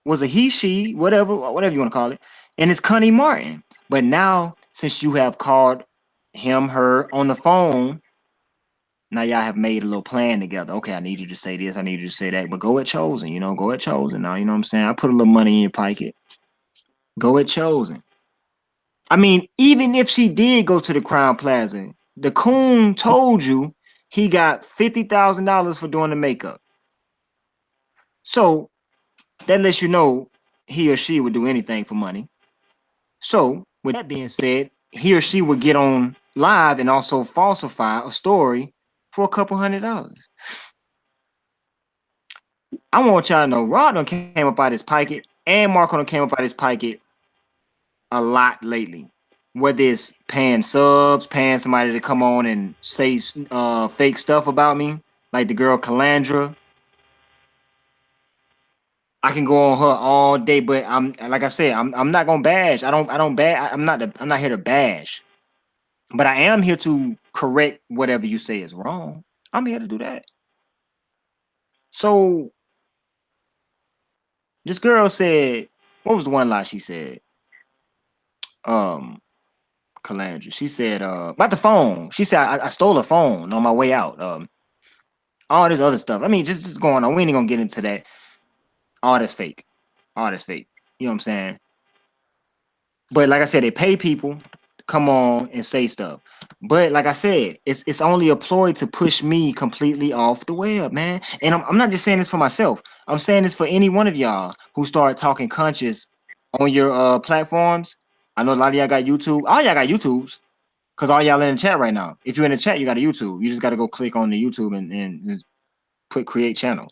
was a he, she, whatever you want to call it, and it's Connie Martin. But now, since you have called him, her on the phone, now y'all have made a little plan together. Okay, I need you to say this, I need you to say that, but go at Chosen, go at Chosen now, you know what I'm saying? I put a little money in your pocket. Go at Chosen. I mean, even if she did go to the Crown Plaza, the coon told you he got $50,000 for doing the makeup. So that lets you know he or she would do anything for money. So with that being said, he or she would get on live and also falsify a story for a couple $100. I want y'all to know Rod done came up out his pocket and Marco done came up out his pocket a lot lately. Whether it's paying subs, paying somebody to come on and say fake stuff about me, like the girl Calandra. I can go on her all day, but I'm not gonna bash. I'm not here to bash. But I am here to correct whatever you say is wrong. I'm here to do that. So this girl said, what was the one lie she said? Calandra. She said about the phone. She said I stole a phone on my way out. All this other stuff. I mean, just going on. We ain't gonna get into that. All that's fake. You know what I'm saying? But like I said, they pay people to come on and say stuff. But like I said, it's only a ploy to push me completely off the web, man. And I'm not just saying this for myself. I'm saying this for any one of y'all who start talking conscious on your platforms. I know a lot of y'all got YouTube. All y'all got YouTubes. Because all y'all in the chat right now. If you're in the chat, you got a YouTube. You just got to go click on the YouTube and put create channel.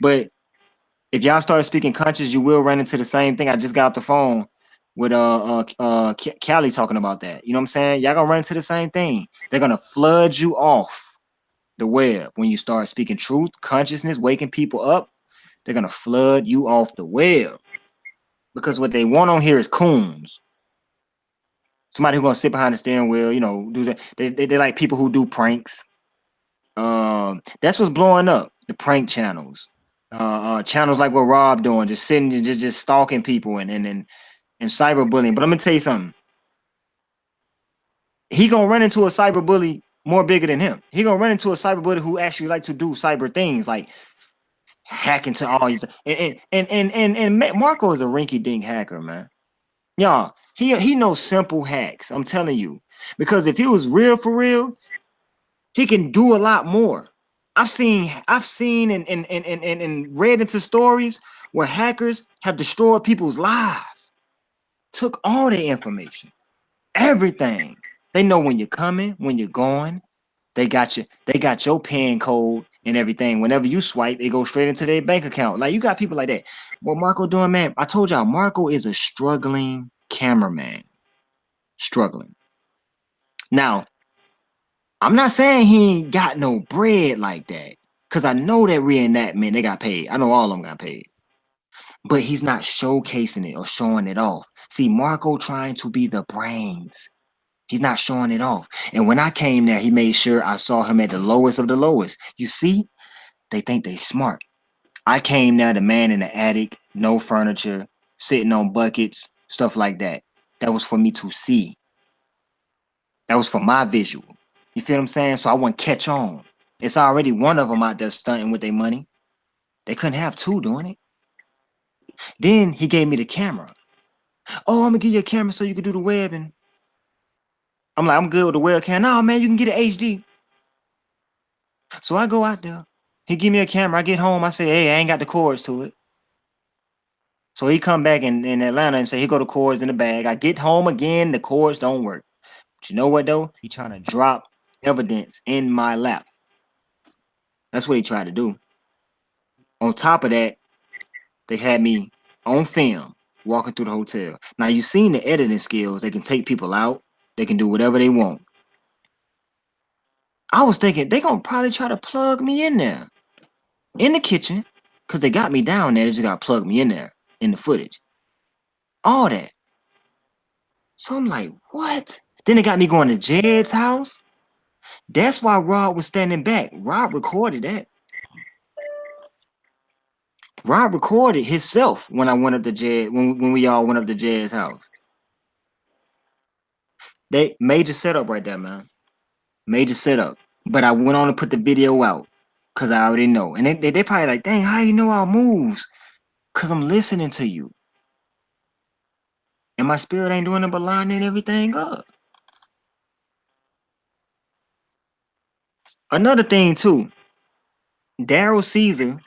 But if y'all start speaking conscious, you will run into the same thing. I just got off the phone with Callie talking about that. You know what I'm saying? Y'all gonna run into the same thing. They're gonna flood you off the web when you start speaking truth, consciousness, waking people up. They're gonna flood you off the web because what they want on here is coons. Somebody who's gonna sit behind the steering wheel, do that. They like people who do pranks. That's what's blowing up. The prank channels. Channels like what Rob doing, just sitting and just stalking people and cyberbullying. But I'm gonna tell you something. He gonna run into a cyberbully more bigger than him. He gonna run into a cyberbully who actually like to do cyber things like hack into all these. And Marco is a rinky dink hacker, man. Y'all, he knows simple hacks. I'm telling you. Because if he was real for real, he can do a lot more. I've seen and read into stories where hackers have destroyed people's lives, took all their information, everything. They know when you're coming, when you're going. They got your PIN code and everything. Whenever you swipe, it goes straight into their bank account. Like, you got people like that. What Marco doing, man? I told y'all, Marco is a struggling cameraman. Struggling. Now, I'm not saying he ain't got no bread like that. Cause I know that reenactment, they got paid. I know all of them got paid. But he's not showcasing it or showing it off. See, Marco trying to be the brains. He's not showing it off. And when I came there, he made sure I saw him at the lowest of the lowest. You see, they think they smart. I came there, the man in the attic, no furniture, sitting on buckets, stuff like that. That was for me to see. That was for my visual. You feel what I'm saying? So I wouldn't catch on. It's already one of them out there stunting with their money. They couldn't have two doing it. Then he gave me the camera. Oh, I'm gonna give you a camera so you can do the web. And I'm like, I'm good with the webcam. No, man, you can get an HD. So I go out there. He give me a camera. I get home. I say, hey, I ain't got the cords to it. So he come back in Atlanta and say, here go the cords in the bag. I get home again. The cords don't work. But you know what, though? He trying to drop evidence in my lap. That's what he tried to do. On top of that, they had me on film walking through the hotel. Now, you seen the editing skills. They can take people out. They can do whatever they want. I was thinking they gonna probably try to plug me in there. In the kitchen. Because they got me down there. They just got to plug me in there. In the footage. All that. So I'm like, what? Then they got me going to Jed's house. That's why Rob was standing back. Rob recorded that. Rob recorded himself when I went up to Jed, when we all went up to Jed's house. They major setup right there, man. Major setup. But I went on to put the video out. Cause I already know. And they probably like, dang, how you know our moves? Cause I'm listening to you. And my spirit ain't doing it but lining everything up. Another thing too, Daryl Caesar,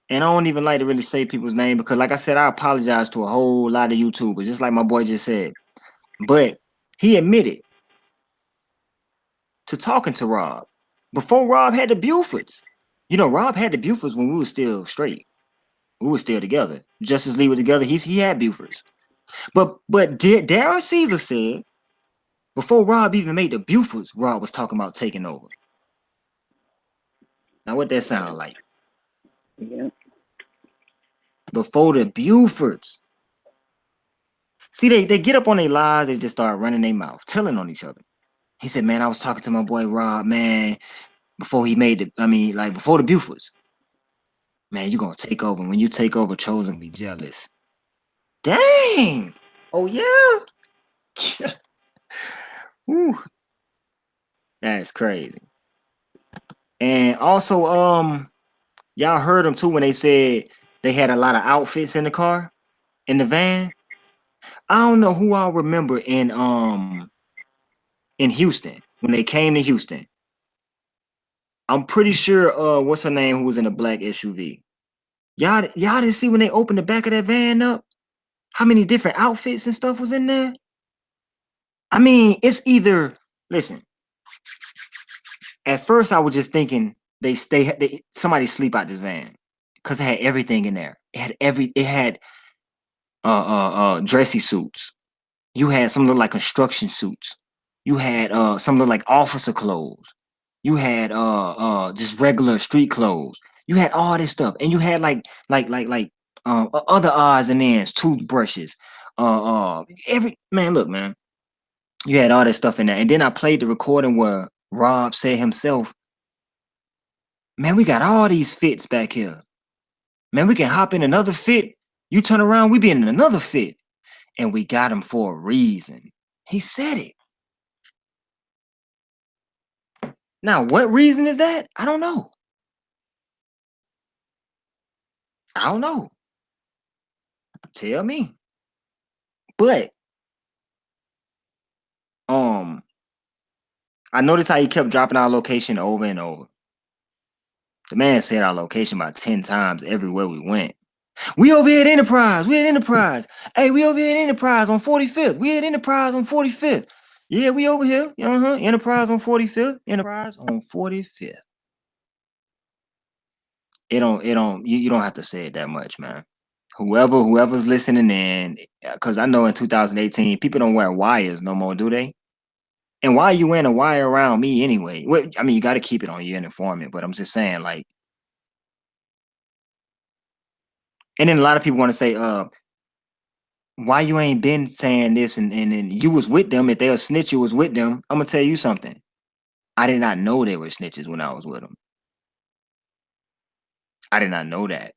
and I don't even like to really say people's name because, like I said, I apologize to a whole lot of YouTubers, just like my boy just said. But he admitted to talking to Rob before Rob had the Bufords. You know, Rob had the Bufords when we were still straight. We were still together. Justice Lee was together. He had Bufords. But Daryl Caesar said before Rob even made the Bufords, Rob was talking about taking over. Now, what that sound like? Yeah. Before the Bufords. See, they get up on their lies, they just start running their mouth, telling on each other. He said, man, I was talking to my boy Rob, man, before he made before the Bufords. Man, you gonna take over. When you take over, Chosen be jealous. Dang! Oh, yeah? Whew. That's crazy. And also, y'all heard them too when they said they had a lot of outfits in the car, in the van. I don't know who I'll remember in Houston when they came to Houston. I'm pretty sure what's her name who was in a black SUV. Y'all didn't see when they opened the back of that van up? How many different outfits and stuff was in there? I mean, it's either listen. At first I was just thinking somebody sleep out this van. Cause it had everything in there. It had dressy suits. You had some look like construction suits. You had some look like officer clothes. You had just regular street clothes. You had all this stuff, and you had other odds and ends, toothbrushes. Every man, look, man, you had all that stuff in there, and then I played the recording where Rob said himself, "Man, we got all these fits back here. Man, we can hop in another fit. You turn around, we be in another fit, and we got him for a reason." He said it. Now, what reason is that? I don't know. I don't know. Tell me. But I noticed how he kept dropping our location over and over. The man said our location about 10 times everywhere we went. We over here at Enterprise. We at Enterprise. Hey, we over here at Enterprise on 45th. We at Enterprise on 45th. Yeah, we over here. Enterprise on 45th. Enterprise on 45th. You don't have to say it that much, man. Whoever's listening in, because I know in 2018, people don't wear wires no more, do they? And why are you wearing a wire around me anyway? Well, I mean, you got to keep it on your informant, but I'm just saying, like, and then a lot of people want to say, why you ain't been saying this and you was with them. If they a snitch, you was with them. I'm gonna tell you something. I did not know they were snitches when I was with them. I did not know that.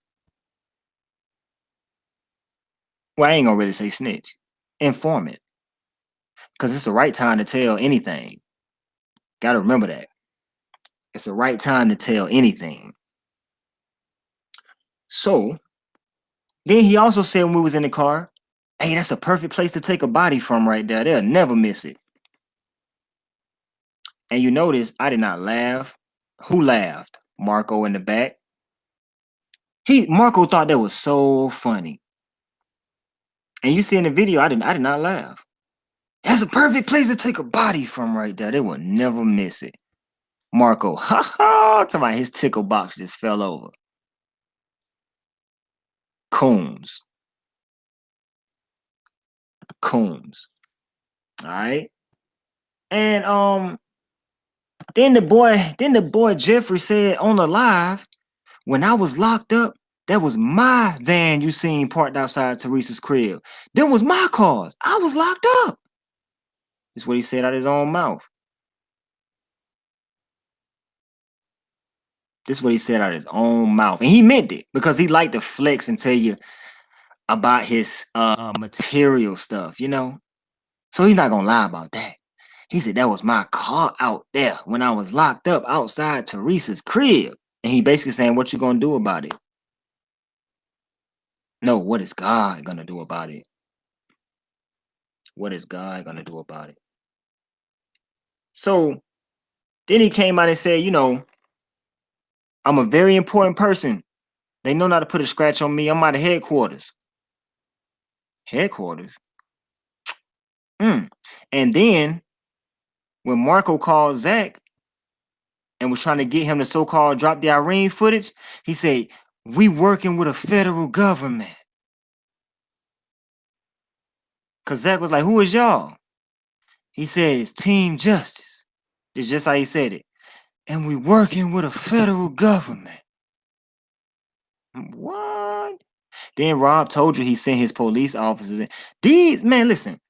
Well, I ain't gonna really say snitch. Informant. Because it's the right time to tell anything. Gotta remember that. It's the right time to tell anything. So, then he also said when we was in the car, hey, that's a perfect place to take a body from right there. They'll never miss it. And you notice I did not laugh. Who laughed? Marco in the back. Marco thought that was so funny. And you see in the video, I did not laugh. That's a perfect place to take a body from right there. They will never miss it. Marco, ha ha, talking about his tickle box just fell over. Coons. All right. And then the boy Jeffrey said on the live, when I was locked up, that was my van you seen parked outside Teresa's crib. Them was my cars. I was locked up. That's what he said out of his own mouth. This is what he said out of his own mouth. And he meant it because he liked to flex and tell you about his material stuff, you know? So he's not going to lie about that. He said that was my car out there when I was locked up outside Teresa's crib. And he basically saying, what you going to do about it? No, what is God going to do about it? What is God going to do about it? So then he came out and said, you know, I'm a very important person. They know not to put a scratch on me. I'm out of headquarters. Headquarters? And then when Marco called Zach and was trying to get him to so-called drop the Irene footage, he said, we working with a federal government. Because Zach was like, who is y'all? He said, it's Team Justice. It's just how he said it. And we working with a federal government. What? Then Rob told you he sent his police officers in. These, man, listen.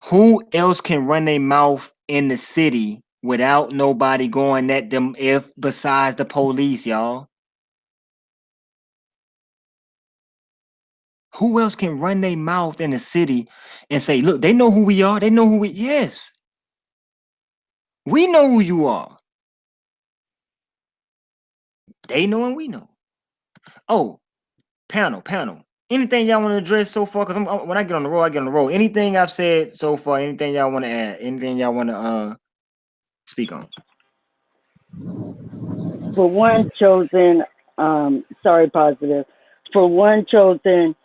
Who else can run their mouth in the city without nobody going at them if besides the police, y'all? Who else can run their mouth in the city and say, look, they know who we are. They know who we, yes. We know who you are. They know and we know. Oh, panel. Anything y'all want to address so far? Because when I get on the road, I get on the road. Anything I've said so far, anything y'all want to add? Anything y'all want to speak on? For one, Chosen, sorry, Positive. For one, Chosen,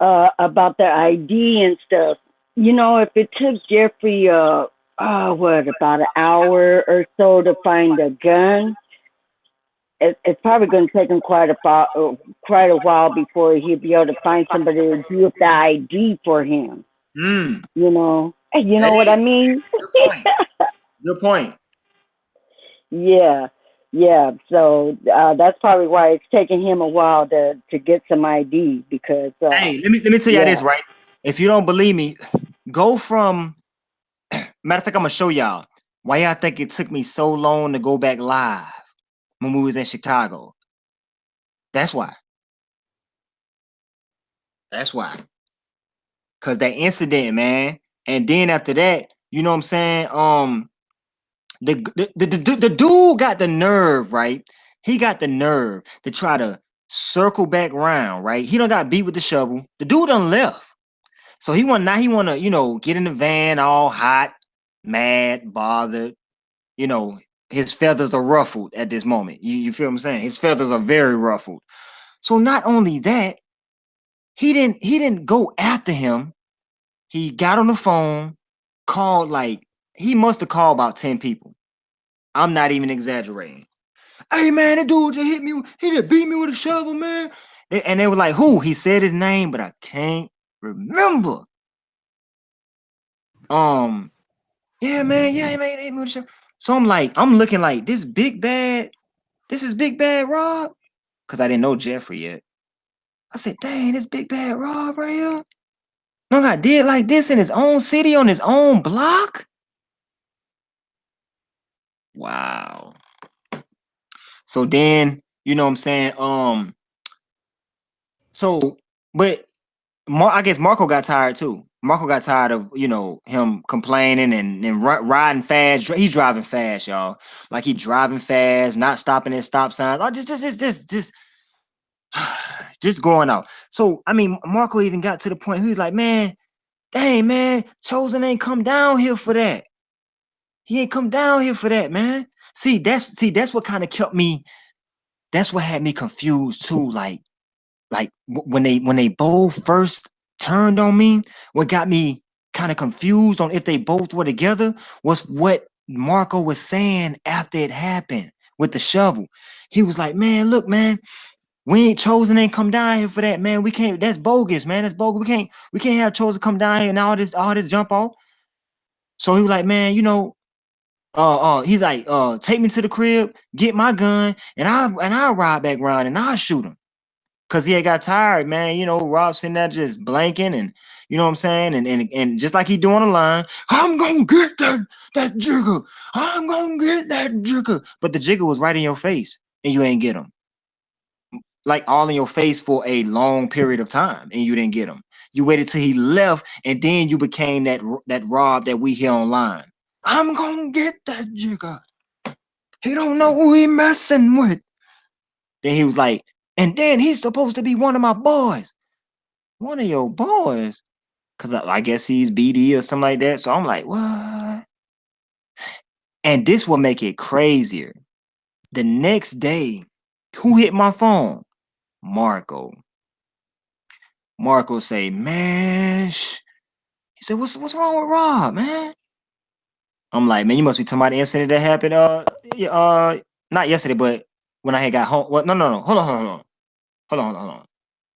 about the ID and stuff. You know, if it took Jeffrey, about an hour or so to find a gun, it's probably going to take him quite a while before he'll be able to find somebody to do the ID for him. You know, what I mean? Good point. Yeah. So that's probably why it's taking him a while to get some ID because. Hey, let me tell you this, right? If you don't believe me, go from. Matter of fact, I'm gonna show y'all why y'all think it took me so long to go back live when we was in Chicago. That's why. Cause that incident, man, and then after that, you know what I'm saying? The dude got the nerve, right? He got the nerve to try to circle back round, right? He done got beat with the shovel. The dude done left. So he wanna, get in the van all hot, mad, bothered. His feathers are ruffled at this moment. You feel what I'm saying? His feathers are very ruffled. So not only that, he didn't go after him. He got on the phone, called he must have called about 10 people. I'm not even exaggerating. Hey man, that dude just hit me. He just beat me with a shovel, man. And they were like, who? He said his name, but I can't remember. Yeah, man, he hit me with a shovel. So I'm looking like this is Big Bad Rob. Cause I didn't know Jeffrey yet. I said, dang, this Big Bad Rob right here. No, got did like this in his own city on his own block. Wow. So then, you know what I'm saying? But I guess Marco got tired too. Marco got tired of, him complaining and riding fast. He's driving fast, y'all. Like he driving fast, not stopping at stop signs. Oh, just going out. So, I mean, Marco even got to the point he was like, man, dang, man, Chosen ain't come down here for that. He ain't come down here for that, man. See, that's what kind of kept me. That's what had me confused too. When they both first turned on me, what got me kind of confused on if they both were together was what Marco was saying after it happened with the shovel. He was like, man, look, man, we ain't come down here for that, man. We can't, that's bogus, man. That's bogus. We can't have Chosen come down here and all this jump off. So he was like, man, he's like, take me to the crib, get my gun, and I'll ride back around and I'll shoot him. Cause he had got tired, man. Rob sitting there just blanking, and you know what I'm saying, and just like he doing the line, I'm gonna get that jigger. I'm gonna get that jigger. But the jigger was right in your face, and you ain't get him. Like all in your face for a long period of time, and you didn't get him. You waited till he left, and then you became that Rob that we hear online. I'm gonna get that jigger. He don't know who he messing with. Then he was like, and then he's supposed to be one of my boys. One of your boys? Because I guess he's BD or something like that. So I'm like, what? And this will make it crazier. The next day, who hit my phone? Marco. Marco say, man, he said, what's wrong with Rob, man? I'm like, man, you must be talking about the incident that happened, not yesterday, but when I had got home. Well, no. Hold on.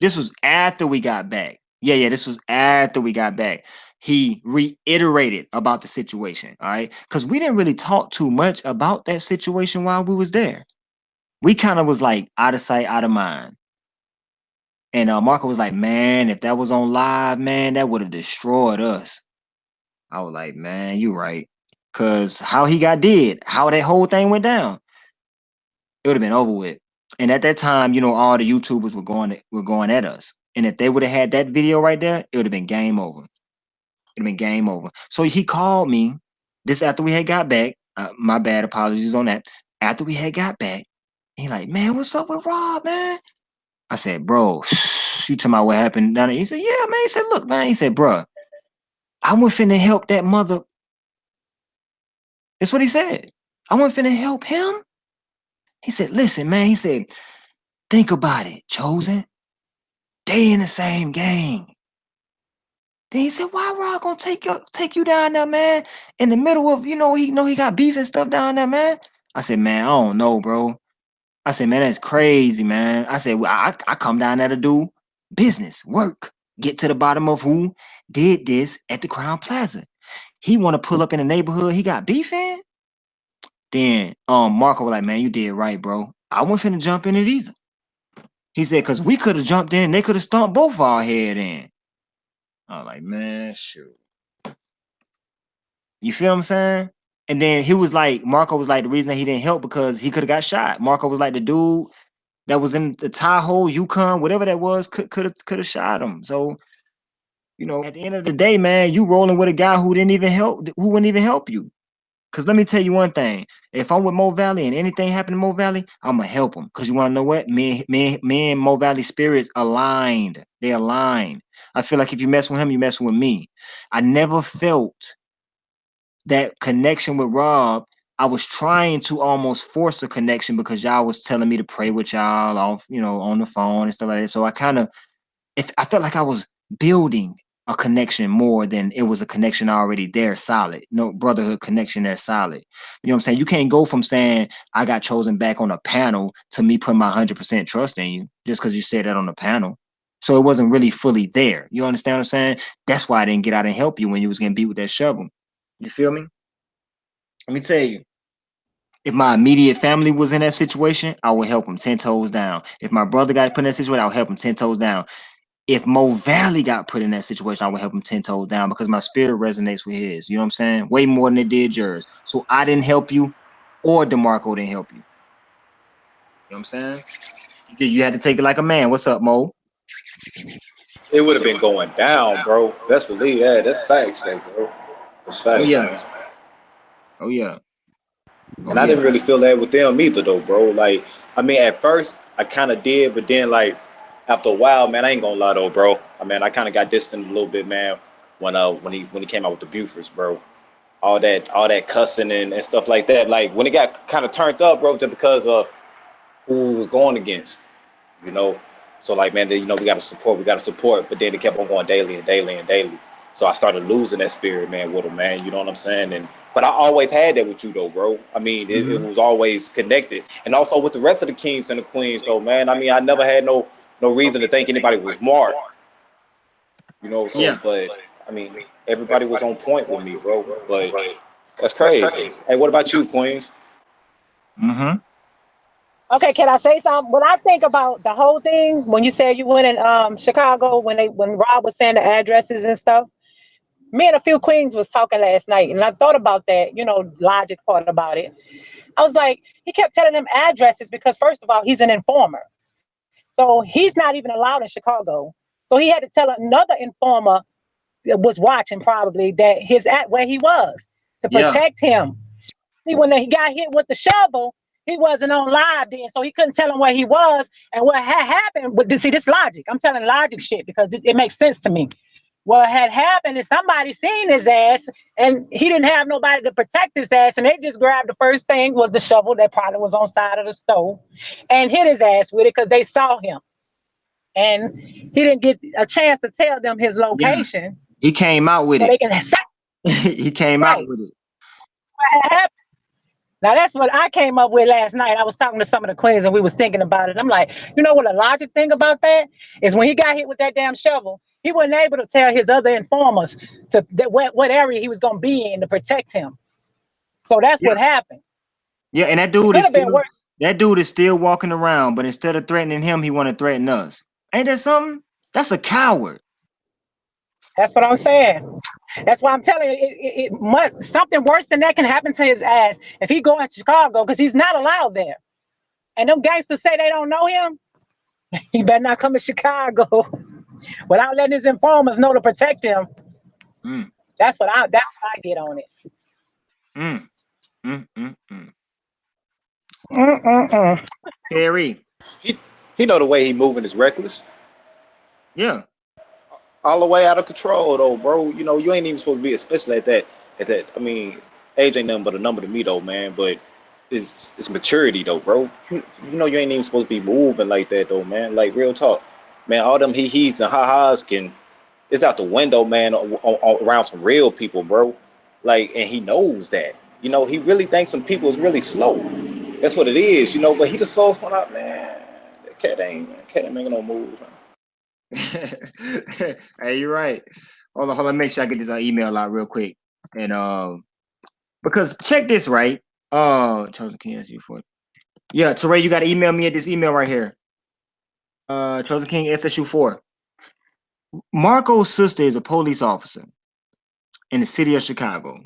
This was after we got back. Yeah, this was after we got back. He reiterated about the situation, all right? Because we didn't really talk too much about that situation while we was there. We kind of was like out of sight, out of mind. And Marco was like, man, if that was on live, man, that would have destroyed us. I was like, man, you right. Because how he got did, how that whole thing went down, it would have been over with. And at that time, all the YouTubers were going at us. And if they would have had that video right there, it would have been game over. It'd have been game over. So he called me. This after we had got back. My bad, apologies on that. After we had got back, he like, man, what's up with Rob, man? I said, bro, you talking about what happened down there? He said, yeah, man. He said, look, man. He said, bro, I went finna help that mother. That's what he said. I went finna help him. He said, listen, man. He said, think about it, Chosen. They in the same gang. Then he said, why Rob gonna take you down there, man? In the middle of, he got beef and stuff down there, man. I said, man, I don't know, bro. I said, man, that's crazy, man. I said, well, I come down there to do business, work, get to the bottom of who did this at the Crown Plaza. He want to pull up in the neighborhood he got beef in? Then Marco was like, man, you did right, bro. I wasn't finna jump in it either. He said, because we could have jumped in and they could have stomped both our head in. I was like, man, shoot. You feel what I'm saying? And then he was like, Marco was like, the reason that he didn't help because he could have got shot. Marco was like the dude that was in the Tahoe, Yukon, whatever that was, could have shot him. So, at the end of the day, man, you rolling with a guy who wouldn't even help you. Cause let me tell you one thing. If I'm with Mo Valley and anything happen to Mo Valley, I'ma help him. Cause you wanna know what? Me and Mo Valley spirits aligned. They aligned. I feel like if you mess with him, you messing with me. I never felt that connection with Rob. I was trying to almost force a connection because y'all was telling me to pray with y'all off, on the phone and stuff like that. So I felt like I was building a connection more than it was a connection already there, solid. No brotherhood connection there, solid. You know what I'm saying? You can't go from saying I got chosen back on a panel to me putting my 100% trust in you just because you said that on the panel. So it wasn't really fully there. You understand what I'm saying? That's why I didn't get out and help you when you was getting beat with that shovel. You feel me? Let me tell you. If my immediate family was in that situation, I would help them 10 toes down. If my brother got put in that situation, I would help him 10 toes down. If Mo Valley got put in that situation, I would help him 10 toes down because my spirit resonates with his. You know what I'm saying? Way more than it did yours. So I didn't help you or Demarkco didn't help you. You know what I'm saying? You had to take it like a man. What's up, Mo? It would have been going down, bro. That's believe that. That's facts, though, bro. That's Oh, facts, yeah. man. Oh, yeah. Oh, And I didn't yeah. really feel that with them either, though, bro. Like, I mean, at first I kind of did, but then like after a while, man, I ain't gonna lie though, bro. I mean, I kind of got distant a little bit, man, when he came out with the Bufords, bro. All that cussing and stuff like that. Like when it got kind of turned up, bro, just because of who he was going against, you know. So like, man, we gotta support. But then it kept on going daily and daily and daily. So I started losing that spirit, man, with him, man. You know what I'm saying? But I always had that with you, though, bro. I mean, it Mm-hmm. was always connected, and also with the rest of the kings and the queens, though, man. I mean, I never had no reason to think anybody was marked, you know. So, Yeah. but I mean, everybody was on point with me, bro. But that's crazy. Hey, what about you, Queens? Mm-hmm. Okay, can I say something? When I think about the whole thing, when you said you went in Chicago, when Rob was saying the addresses and stuff, me and a few queens was talking last night, and I thought about that, logic part about it. I was like, he kept telling them addresses because first of all, he's an informer. So he's not even allowed in Chicago. So he had to tell another informer that was watching probably that his at where he was to Yeah. protect him. See, when he got hit with the shovel, he wasn't on live then, so he couldn't tell him where he was and what had happened. But see, this logic. I'm telling logic shit because it makes sense to me. What had happened is somebody seen his ass and he didn't have nobody to protect his ass, and they just grabbed the first thing was the shovel that probably was on side of the stove and hit his ass with it because they saw him. And he didn't get a chance to tell them his Yeah. location. He came out with So it. they can say, He came out right. with it. What happened? Now that's what I came up with last night. I was talking to some of the queens and we was thinking about it. I'm like, you know what the logic thing about that is when he got hit with that damn shovel, he wasn't able to tell his other informers what area he was gonna be in to protect him. So that's Yeah. what happened. Yeah, and that It dude could is have been still worse. walking around, but instead of threatening him, he want to threaten us. Ain't that something? That's a coward. That's what I'm saying. That's why I'm telling you, something worse than that can happen to his ass if he go into Chicago because he's not allowed there. And them gangsters say they don't know him. He better not come to Chicago without letting his informers know to protect him. Mm, That's what I get on it. mm, mm. Mm-mm-mm. Terry. He know the way he moving is reckless, Yeah. all the way out of control, though, bro. You know, you ain't even supposed to be, especially at that. I mean, age ain't nothing but a number to me, though, man. But it's maturity, though, bro. You know, you ain't even supposed to be moving like that, though, man. Like real talk, man. All them he-he's and ha-has can it's out the window, man. Around some real people, bro. Like, and he knows that. You know, he really thinks some people is really slow. That's what it is, you know. But he the slowest one out, man. That cat ain't making no moves, man. Hey, you're right. Hold on. Make sure I get this email out real quick. And because check this, right? Chosen King SSU4. Yeah, Teray, you gotta email me at this email right here. Chosen King SSU4. Marco's sister is a police officer in the city of Chicago.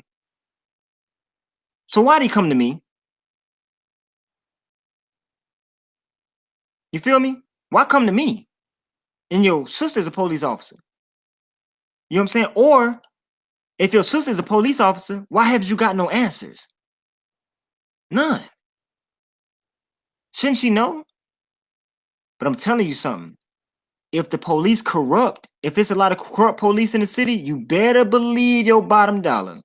So why'd he come to me? You feel me? Why come to me? And your sister's a police officer. You know what I'm saying? Or if your sister's a police officer, why have you got no answers? None. Shouldn't she know? But I'm telling you something. If the police corrupt, if it's a lot of corrupt police in the city, you better believe your bottom dollar.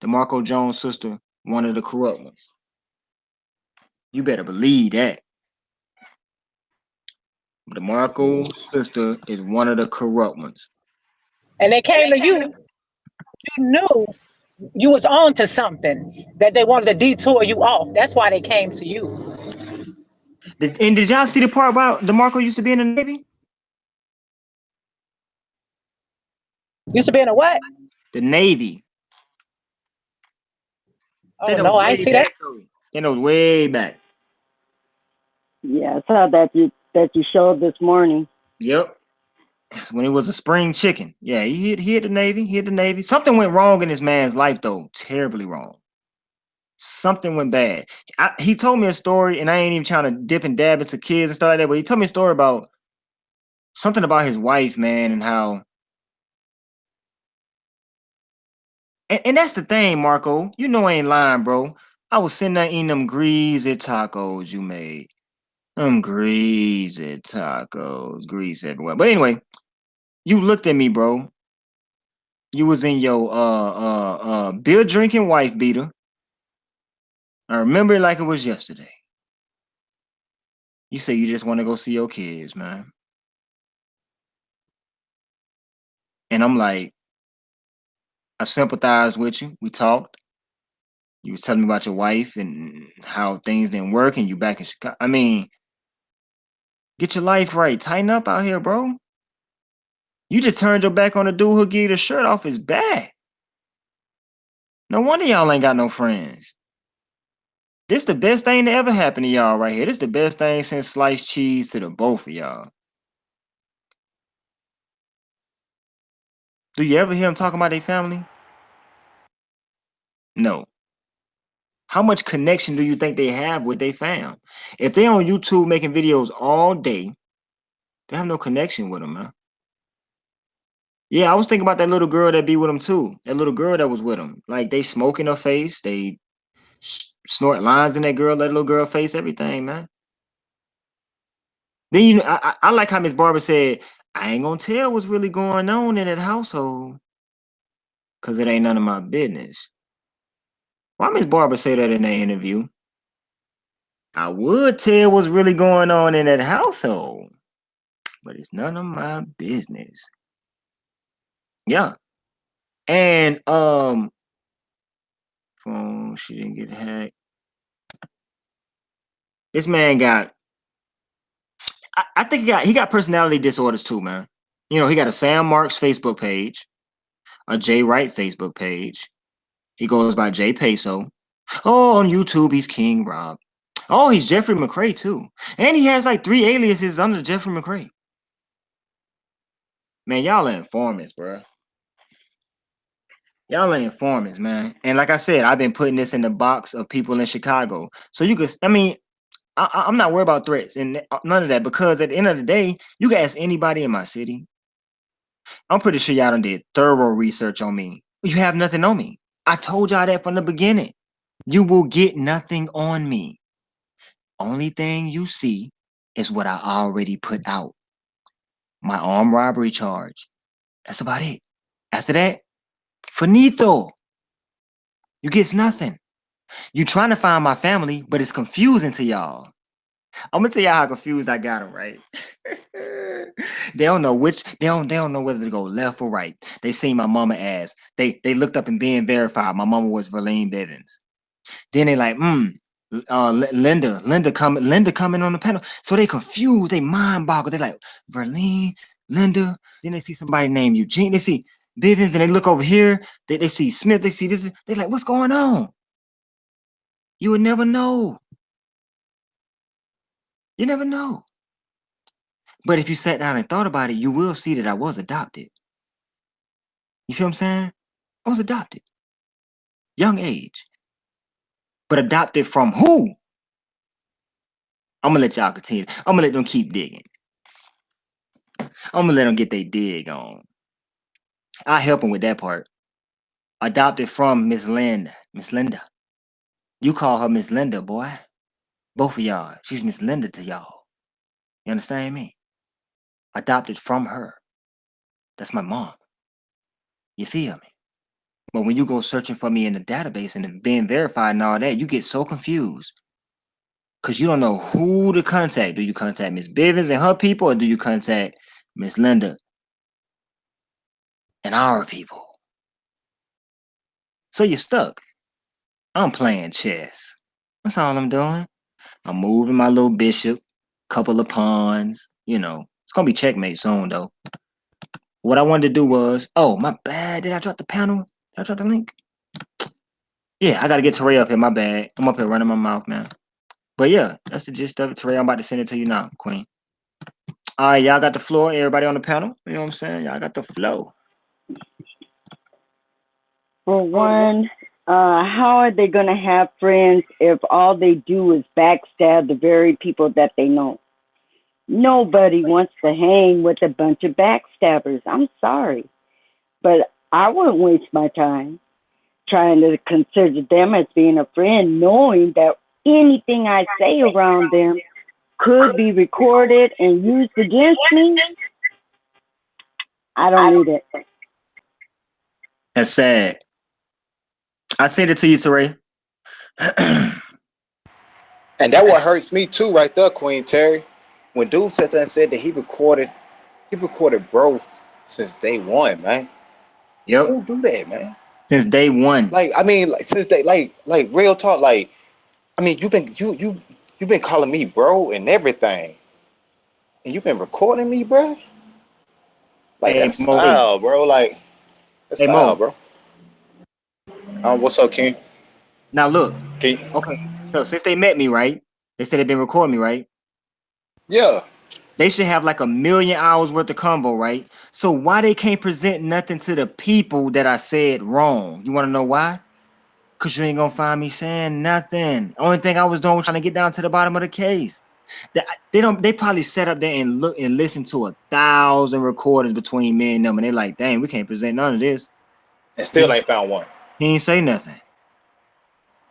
Demarkco Jones' sister, one of the corrupt ones. You better believe that. Demarkco's sister is one of the corrupt ones. And they came to you. You knew you was on to something that they wanted to detour you off. That's why they came to you. And did y'all see the part about Demarkco used to be in the Navy? Used to be in a what? The Navy. Oh no, I ain't see that. That was way back. Yeah, I saw that you showed this morning. Yep. When it was a spring chicken. Yeah, he hit the Navy. He hit the Navy. Something went wrong in this man's life, though. Terribly wrong. Something went bad. He told me a story, and I ain't even trying to dip and dab into kids and stuff like that, but he told me a story about something about his wife, man, and how. And that's the thing, Marco. You know I ain't lying, bro. I was sitting there eating them greasy tacos you made. Them greasy tacos. Grease everywhere. But anyway, you looked at me, bro. You was in your beer drinking wife beater. I remember it like it was yesterday. You say you just want to go see your kids, man. And I'm like, I sympathize with you. We talked. You was telling me about your wife and how things didn't work and you back in Chicago. I mean, get your life right. Tighten up out here, bro. You just turned your back on the dude who gave you the shirt off his back. No wonder y'all ain't got no friends. This the best thing to ever happen to y'all right here. This the best thing since sliced cheese to the both of y'all. Do you ever hear them talking about their family? No. How much connection do you think they have with their fam? If they on YouTube making videos all day, they have no connection with them, man. Yeah, I was thinking about that little girl that be with him too. That little girl that was with him. Like they smoke in her face, they snort lines in that little girl face, everything, man. Then you know, I like how Miss Barbara said, I ain't gonna tell what's really going on in that household. Cause it ain't none of my business. Why Miss Barbara say that in that interview? I would tell what's really going on in that household, but it's none of my business. Yeah. And phone, she didn't get hacked. This man got I think he got personality disorders too, man. You know, he got a Sam Marks Facebook page, a Jay Wright Facebook page. He goes by Jay Peso. Oh, on YouTube, he's King Rob. Oh, he's Jeffrey McCray too. And he has like 3 aliases under Jeffrey McCray. Man, y'all are informants, bro. Y'all are informants, man. And like I said, I've been putting this in the box of people in Chicago. So you could, I mean, I'm not worried about threats and none of that because at the end of the day, you can ask anybody in my city. I'm pretty sure y'all done did thorough research on me. You have nothing on me. I told y'all that from the beginning. You will get nothing on me. Only thing you see is what I already put out. My armed robbery charge. That's about it. After that, finito. You gets nothing. You trying to find my family, but it's confusing to y'all. I'm gonna tell y'all how confused I got them, right? They don't know whether to go left or right. They seen my mama ass. They looked up and being verified. My mama was Verlene Bivens. Then they like, Linda coming on the panel. So they confused, they mind boggled. They like, Verlene, Linda. Then they see somebody named Eugene. They see Bivens, and they look over here. They see Smith. They see this. They like, what's going on? You would never know. You never know. But if you sat down and thought about it, you will see that I was adopted. You feel what I'm saying? I was adopted. Young age. But adopted from who? I'm gonna let y'all continue. I'm gonna let them keep digging. I'm gonna let them get their dig on. I help them with that part. Adopted from Miss Linda. You call her Miss Linda, boy. Both of y'all. She's Miss Linda to y'all. You understand me? Adopted from her. That's my mom. You feel me? But when you go searching for me in the database and being verified and all that, you get so confused. Because you don't know who to contact. Do you contact Miss Bivens and her people, or do you contact Miss Linda and our people? So you're stuck. I'm playing chess. That's all I'm doing. I'm moving my little bishop, couple of pawns. You know, it's going to be checkmate soon, though. What I wanted to do was, oh, my bad. Did I drop the panel? Did I drop the link? Yeah, I got to get Teray up here. My bad. I'm up here running my mouth, man. But yeah, that's the gist of it. Teray, I'm about to send it to you now, Queen. All right, y'all got the floor. Everybody on the panel. You know what I'm saying? Y'all got the flow. For one, how are they going to have friends if all they do is backstab the very people that they know? Nobody wants to hang with a bunch of backstabbers. I'm sorry. But I wouldn't waste my time trying to consider them as being a friend, knowing that anything I say around them could be recorded and used against me. I don't need it. That's sad. I sent it to you, Teray. And that what hurts me too, right there, Queen Terry. When dude sat there and said that he recorded bro since day one, man. Yep. Who do that, man? Since day one. Like, I mean, like since they like real talk, like, I mean, you've been calling me bro and everything. And you've been recording me, bro? Like Hey, that's Mo. foul, bro. Like that's Hey, foul, Mo. bro. What's up, King? Now look. King? Okay. So since they met me, right? They said they've been recording me, right? Yeah. They should have like 1,000,000 hours worth of convo, right? So why they can't present nothing to the people that I said wrong? You want to know why? Cause you ain't gonna find me saying nothing. Only thing I was doing was trying to get down to the bottom of the case. They probably sat up there and look and listen to 1,000 recordings between me and them, and they like, dang, we can't present none of this. And still ain't found one. He ain't say nothing.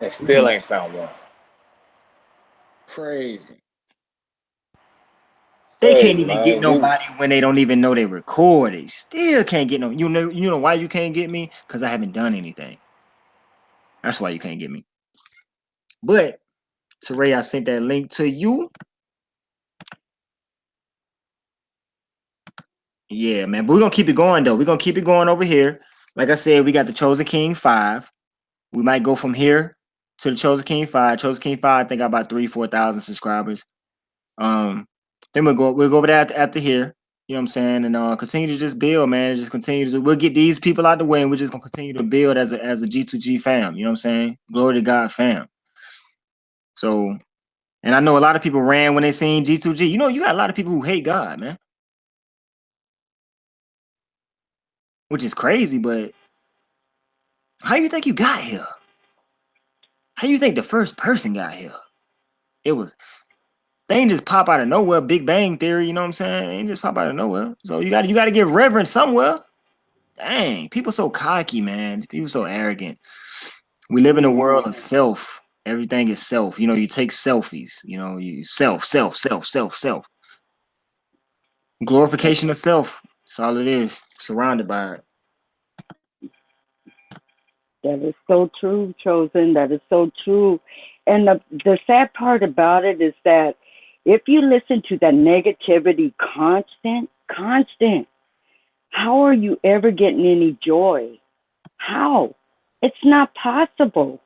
And still ain't found one. Crazy. They Crazy, can't even man. get nobody when they don't even know they recorded. Still can't get no. You know why you can't get me? Because I haven't done anything. That's why you can't get me. But Teray, I sent that link to you. Yeah, man. But we're gonna keep it going though. We're gonna keep it going over here. Like I said, we got the Chosen King 5. We might go from here to the Chosen King 5. Chosen King 5, I think got about 3,000-4,000 subscribers. Then we'll go over there after here. You know what I'm saying? And continue to just build, man. Just continue to we'll get these people out the way and we're just gonna continue to build as a G2G fam. You know what I'm saying? Glory to God fam. So, and I know a lot of people ran when they seen G2G. You know, you got a lot of people who hate God, man. Which is crazy, but how you think you got here? How you think the first person got here? They ain't just pop out of nowhere. Big Bang Theory, you know what I'm saying? They ain't just pop out of nowhere. So you got to give reverence somewhere. Dang, people so cocky, man. People so arrogant. We live in a world of self. Everything is self. You know, you take selfies. You know, you self. Glorification of self. That's all it is. Surrounded by it. That is so true, Chosen. That is so true. And the sad part about it is that if you listen to that negativity constant, how are you ever getting any joy? How? It's not possible.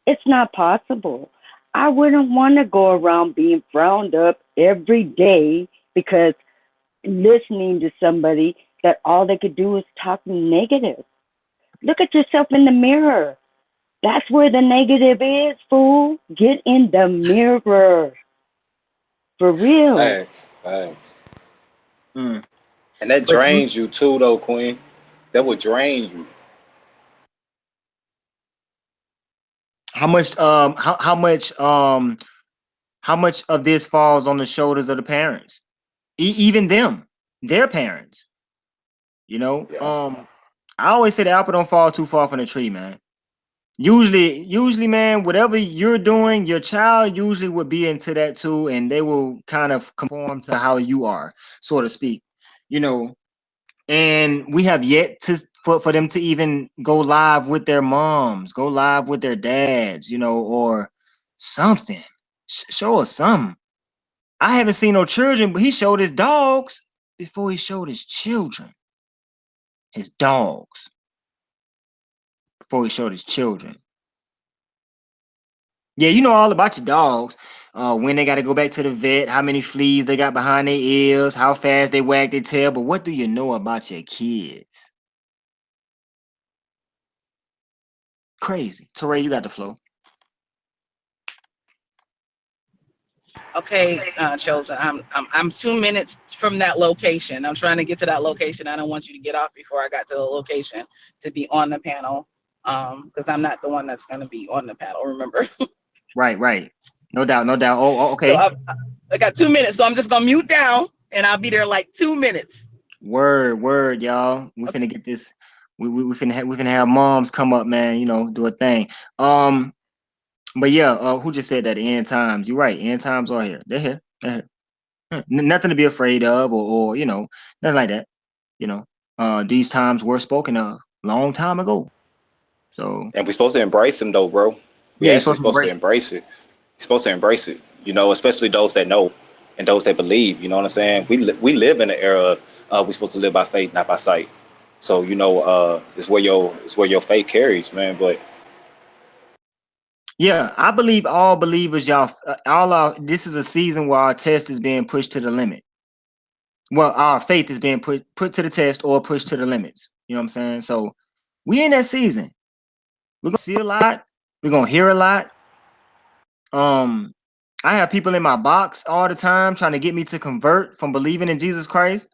It's not possible. I wouldn't want to go around being frowned up every day because listening to somebody that all they could do is talk negative. Look at yourself in the mirror. That's where the negative is, fool. Get in the mirror. For real. Facts. Mm. And that But drains you too, though, Queen. That would drain you. how much of this falls on the shoulders of the parents? Even them, their parents. You know, Yeah. I always say the apple don't fall too far from the tree, man. Usually, man, whatever you're doing, your child usually would be into that too, and they will kind of conform to how you are, so to speak. You know, and we have yet to for them to even go live with their moms, go live with their dads, you know, or something. Show us something. I haven't seen no children, but he showed his dogs before he showed his children. His dogs before he showed his children. Yeah, you know all about your dogs. When they got to go back to the vet, how many fleas they got behind their ears, how fast they wag their tail. But what do you know about your kids? Crazy. Teray, you got the flow. Okay, Chosen. I'm 2 minutes from that location. I'm trying to get to that location. I don't want you to get off before I got to the location to be on the panel. Because I'm not the one that's gonna be on the panel, remember? Right. No doubt. Oh, So okay. I got 2 minutes, so I'm just gonna mute down and I'll be there like 2 minutes. Word, y'all. We finna get this. We finna have moms come up, man. You know, do a thing. But yeah, who just said that? The end times. You're right. End times are here. They're here. They're here. Nothing to be afraid of, or you know, nothing like that. You know, these times were spoken of long time ago. So And we're supposed to embrace them though, bro. We yeah, you're actually supposed to supposed to embrace it. embrace it. You're supposed to embrace it. You know, especially those that know and those that believe. You know what I'm saying? We live in an era of we're supposed to live by faith, not by sight. So you know, it's where your faith carries, man. But Yeah, I believe all believers, y'all. All our this is a season where our test is being pushed to the limit. Well, our faith is being put to the test or pushed to the limits. You know what I'm saying? So we in that season. We're gonna see a lot. We're gonna hear a lot. I have people in my box all the time trying to get me to convert from believing in Jesus Christ.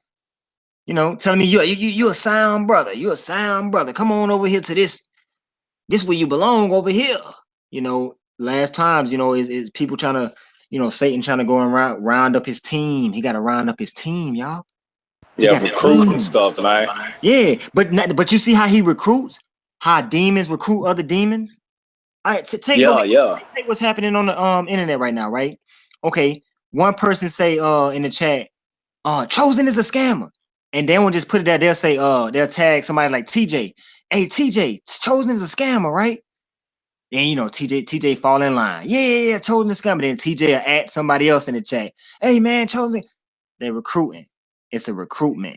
You know, telling me you a sound brother. You're a sound brother. Come on over here to this. This where you belong over here. You know, last times, you know, is people trying to, you know, Satan trying to go and round up his team. He got to round up his team, y'all. He yeah, got a recruiting team. stuff, man. Yeah, but you see how he recruits? How demons recruit other demons? All right, Yeah, yeah. take what's happening on the internet right now, right? Okay, one person say in the chat, Chosen is a scammer. And they won't just put it there, they'll say, they'll tag somebody like TJ. Hey, TJ, Chosen is a scammer, right? Then you know, TJ fall in line. Yeah, Chosen is a scammer. Then TJ will add somebody else in the chat. Hey man, Chosen. They're recruiting. It's a recruitment.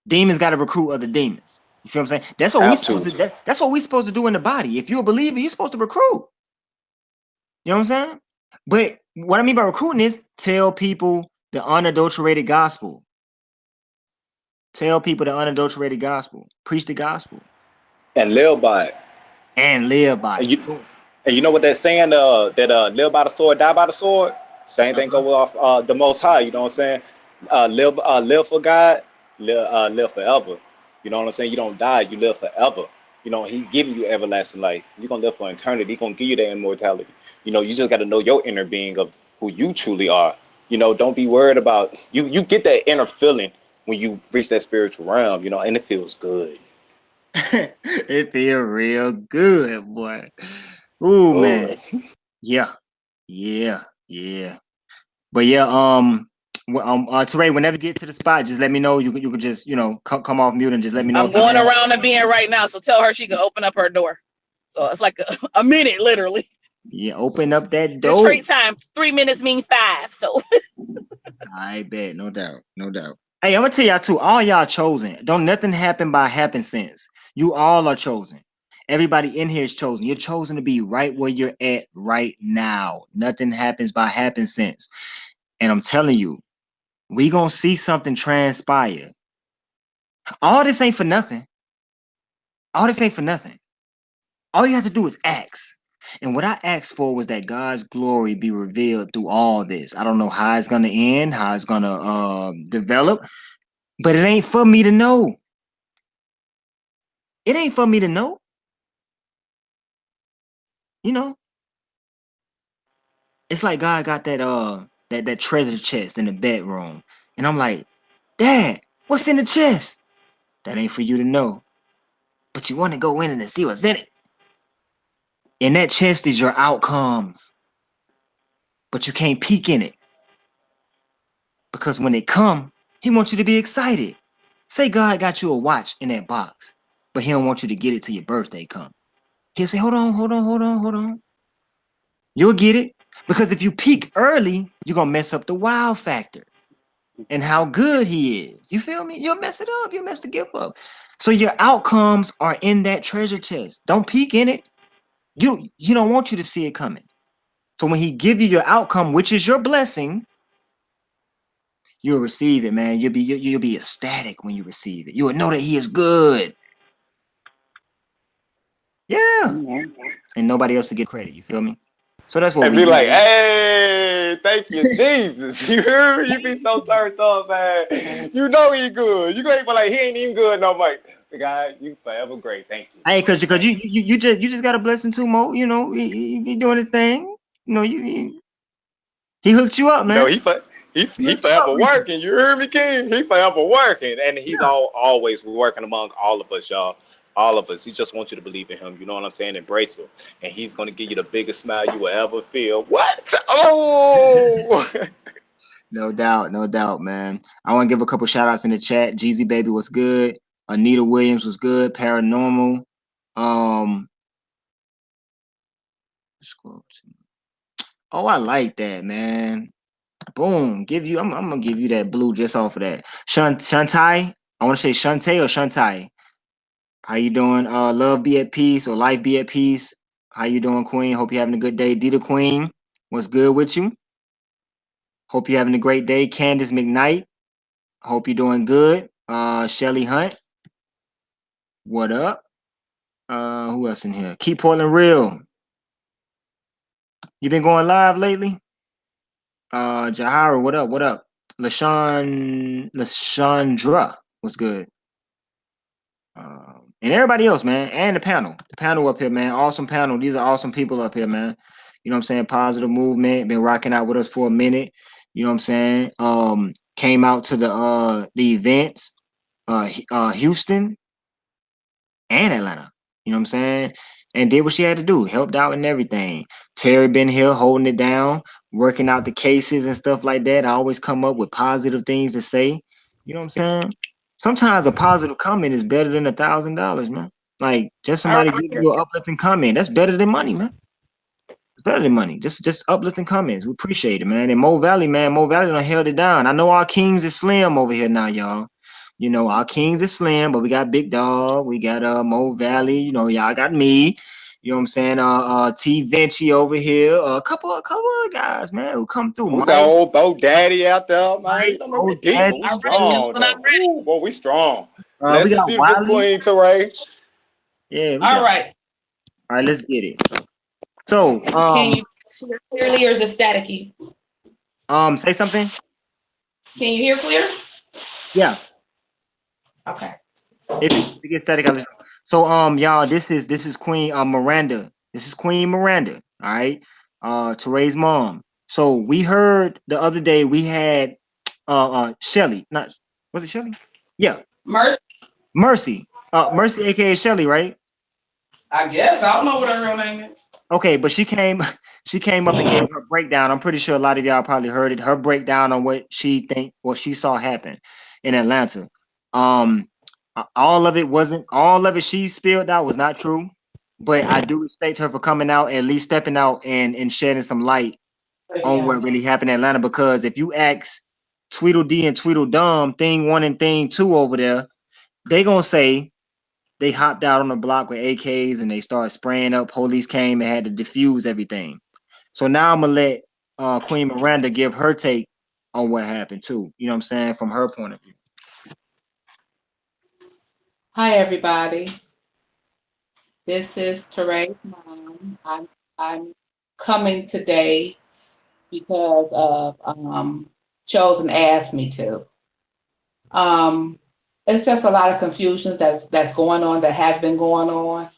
Demons got to recruit other demons. You feel what I'm saying? That's what we Have supposed to. to. That's what we supposed to do in the body. If you're a believer, you're supposed to recruit. You know what I'm saying? But what I mean by recruiting is tell people the unadulterated gospel. Tell people the unadulterated gospel. Preach the gospel And live by it. and live by And it. you and you know what they're saying? That live by the sword, die by the sword. Same thing Uh-huh. go off the Most High. You know what I'm saying? Live for God, live forever. You know what I'm saying? You don't die, you live forever. You know He giving you everlasting life. You're gonna live for eternity. He gonna give you that immortality. You know, you just got to know your inner being of who you truly are. You know, don't be worried about you. You get that inner feeling when you reach that spiritual realm. You know, and it feels good. It feel real good, boy. Ooh, man. Good. Yeah. Yeah. But yeah, Teray, whenever you get to the spot, just let me know. You could just, you know, come off mute and just let me know I'm if you going there. around the bend right now, so tell her she can open up her door. So it's like a minute, literally. Yeah, open up that door. Detroit time, 3 minutes mean 5. So I bet, no doubt. Hey, I'm gonna tell y'all too, all y'all chosen. Don't nothing happen by happenstance. You all are chosen. Everybody in here is chosen. You're chosen to be right where you're at right now. Nothing happens by happenstance. And I'm telling you, we gonna see something transpire. All this ain't for nothing. All you have to do is ask. And what I asked for was that God's glory be revealed through all this. I don't know how it's gonna end, how it's gonna develop, but it ain't for me to know. It ain't for me to know. You know, it's like God got that treasure chest in the bedroom, and I'm like, Dad, what's in the chest? That ain't for you to know, but you want to go in and see what's in it. In that chest is your outcomes, but you can't peek in it. Because when they come, he wants you to be excited. Say God got you a watch in that box, but he don't want you to get it till your birthday come. He'll say, hold on. You'll get it. Because if you peek early, you're going to mess up the wow factor and how good he is. You feel me? You'll mess it up. You'll mess the gift up. So your outcomes are in that treasure chest. Don't peek in it. You don't want you to see it coming. So when he give you your outcome, which is your blessing, you'll receive it, man. You'll be ecstatic when you receive it. You will know that he is good. Yeah. And nobody else will get credit. You feel me? So that's what And we be do. like, hey, thank you, Jesus. You hear me? You be so turned up, man. You know he good. You gonna be like, he ain't even good no more. The guy, you forever great. Thank you. Hey, cause you just got a blessing too, Mo. You know, he doing his thing. You know, he hooked you up, You know, man. he He hooked you up forever recently. working. You hear me, King? He forever working. And he's Yeah. always working among all of us, y'all. All of us. He just wants you to believe in him. You know what I'm saying? Embrace him. And he's gonna give you the biggest smile you will ever feel. What? Oh No doubt, man. I want to give a couple shout outs in the chat. Jeezy Baby was good. Anita Williams was good. Paranormal. Scroll to. Oh, I like that, man. Boom. I'm gonna give you that blue just off of that. Shantai. I want to say Shantae or Shantai. How you doing? Love be at peace or life be at peace. How you doing, Queen? Hope you're having a good day. Dita Queen, what's good with you? Hope you're having a great day. Candace McKnight. Hope you're doing good. Shelly Hunt. What up? Who else in here? Keep Portland real. You been going live lately? Jahara, what up? What up? Lashandra, what's good? And everybody else, man, and the panel up here, man. Awesome panel. These are awesome people up here, man. You know what I'm saying? Positive movement, been rocking out with us for a minute. You know what I'm saying? Came out to the events, Houston and Atlanta. You know what I'm saying? And did what she had to do, helped out and everything. Terry been here holding it down, working out the cases and stuff like that. I always come up with positive things to say. You know what I'm saying? Sometimes a positive comment is better than $1,000, man. Like just somebody give you an uplifting comment. That's better than money, man. It's better than money. Just uplifting comments. We appreciate it, man. And Mo Valley, man, Mo Valley done held it down. I know our Kings is slim over here now, y'all. You know, our Kings is slim, but we got Big Dog, we got Mo Valley, you know, y'all got me. You know what I'm saying? T Vinci over here, a couple of guys, man, who come through. we Mike, got old Bo Daddy out there, man. You know, man, we Old deep, but Daddy. we strong, though. Ooh, boy, we strong. We Bless the got beautiful Wiley. Queen Teray. Yeah, we All got. right. All right, let's get it. So, Can you hear clearly or is it staticky? say something. Can you hear clear? Yeah. Okay. If it gets static, I'll let you know. So y'all, this is Queen Miranda. This is Queen Miranda. All right. Teray's mom. So we heard the other day we had Shelly. Not was it Shelly? Yeah. Mercy. Mercy. Mercy, aka Shelly, right? I guess. I don't know what her real name is. Okay, but she came up and gave her breakdown. I'm pretty sure a lot of y'all probably heard it. Her breakdown on what she saw happen in Atlanta. All of it she spilled out was not true, but I do respect her for coming out, at least stepping out and shedding some light on what really happened in Atlanta. Because if you ask Tweedledee and Tweedledum, thing 1 and thing 2 over there, they gonna say they hopped out on the block with AKs and they started spraying up. Police came and had to defuse everything. So now I'm gonna let Queen Miranda give her take on what happened too. You know what I'm saying? From her point of view. Hi everybody. This is Teray's mom. I'm coming today because of Chosen asked me to. It's just a lot of confusion that's going on, that has been going on.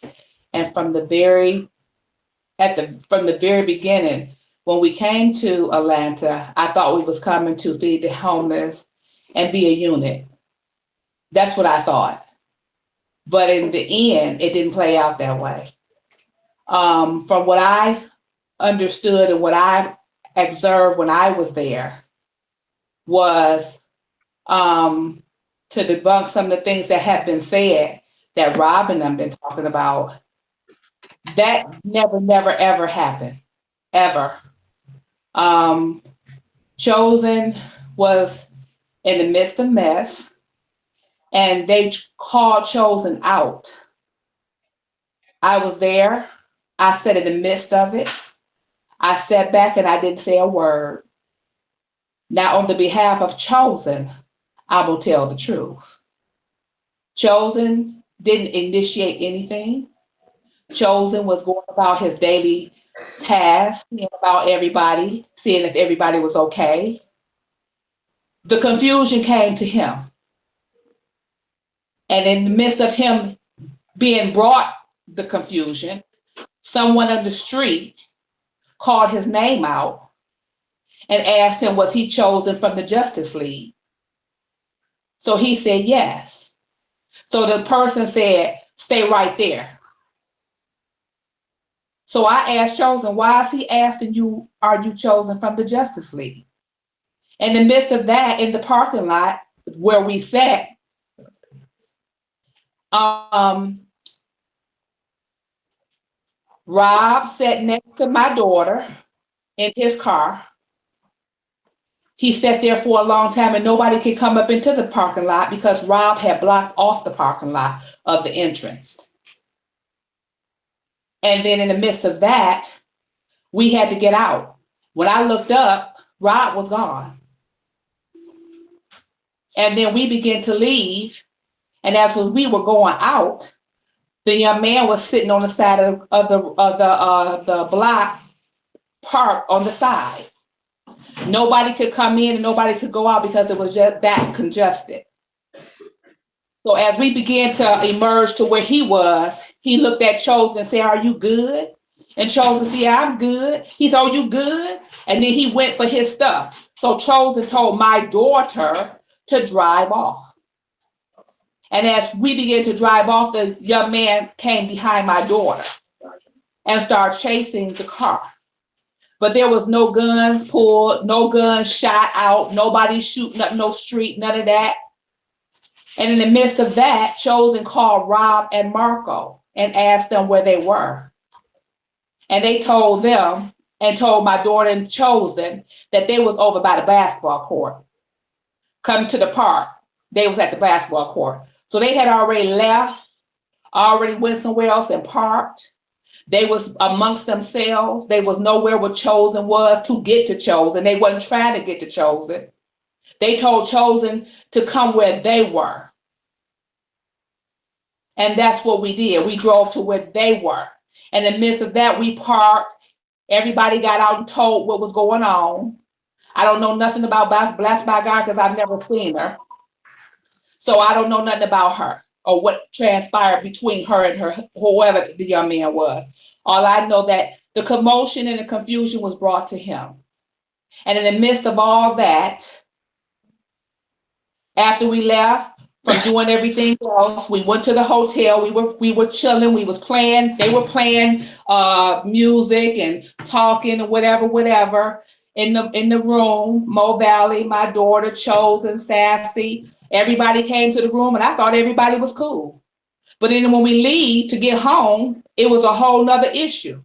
And from the very beginning, when we came to Atlanta, I thought we was coming to feed the homeless and be a unit. That's what I thought. But in the end, it didn't play out that way. From what I understood and what I observed when I was there was to debunk some of the things that have been said that Rob and I've been talking about. That never, ever happened. Ever. Chosen was in the midst of mess, and they called Chosen out. I was there. I sat in the midst of it. I sat back and I didn't say a word. Now, on the behalf of Chosen, I will tell the truth. Chosen didn't initiate anything. Chosen was going about his daily tasks, seeing about everybody, seeing if everybody was okay. The confusion came to him. And in the midst of him being brought the confusion, someone on the street called his name out and asked him, was he chosen from the Justice League? So he said yes. So the person said, stay right there. So I asked Chosen, why is he asking you, are you chosen from the Justice League? In the midst of that, in the parking lot where we sat, Rob sat next to my daughter in his car. He sat there for a long time and nobody could come up into the parking lot because Rob had blocked off the parking lot of the entrance. And then in the midst of that, we had to get out. When I looked up, Rob was gone. And then we began to leave. And as we were going out, the young man was sitting on the side of the block, parked on the side. Nobody could come in and nobody could go out because it was just that congested. So as we began to emerge to where he was, he looked at Chosen and said, are you good? And Chosen said, yeah, I'm good. He said, oh, you good? And then he went for his stuff. So Chosen told my daughter to drive off. And as we began to drive off, the young man came behind my daughter and started chasing the car. But there was no guns pulled, no guns shot out, nobody shooting up no street, none of that. And in the midst of that, Chosen called Rob and Demarkco and asked them where they were. And they told them and told my daughter and Chosen that they was over by the basketball court. Come to the park. They was at the basketball court. So they had already left, already went somewhere else and parked. They was amongst themselves. They was nowhere where Chosen was to get to Chosen. They wasn't trying to get to Chosen. They told Chosen to come where they were. And that's what we did. We drove to where they were. And in the midst of that, we parked. Everybody got out and told what was going on. I don't know nothing about Blessed by God because I've never seen her. So I don't know nothing about her or what transpired between her and her, whoever the young man was. All I know that the commotion and the confusion was brought to him. And in the midst of all that, after we left from doing everything else, we went to the hotel. We were chilling. We was playing. They were playing music and talking and whatever in the room. Mo Valley, my daughter, Chosen, Sassy. Everybody came to the room, and I thought everybody was cool. But then when we leave to get home, it was a whole nother issue.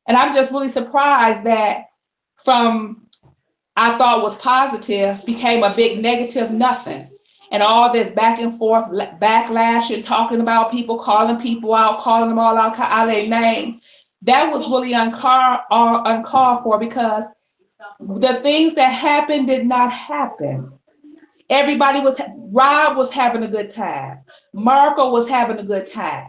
And I'm just really surprised that from I thought was positive became a big negative nothing. And all this back and forth, backlash and talking about people, calling people out, calling them all out of their name. That was really uncalled for because the things that happened did not happen. Rob was having a good time. Demarkco was having a good time.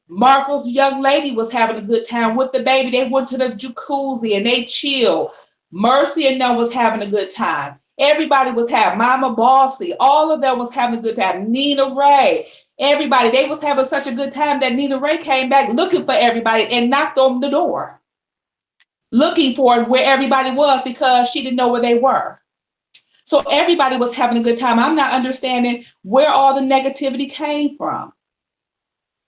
Marco's young lady was having a good time with the baby. They went to the jacuzzi and they chilled. Mercy and them was having a good time. Everybody was having, Mama Bossy, all of them was having a good time. Nina Ray, everybody, they was having such a good time that Nina Ray came back looking for everybody and knocked on the door, looking for where everybody was because she didn't know where they were. So everybody was having a good time. I'm not understanding where all the negativity came from.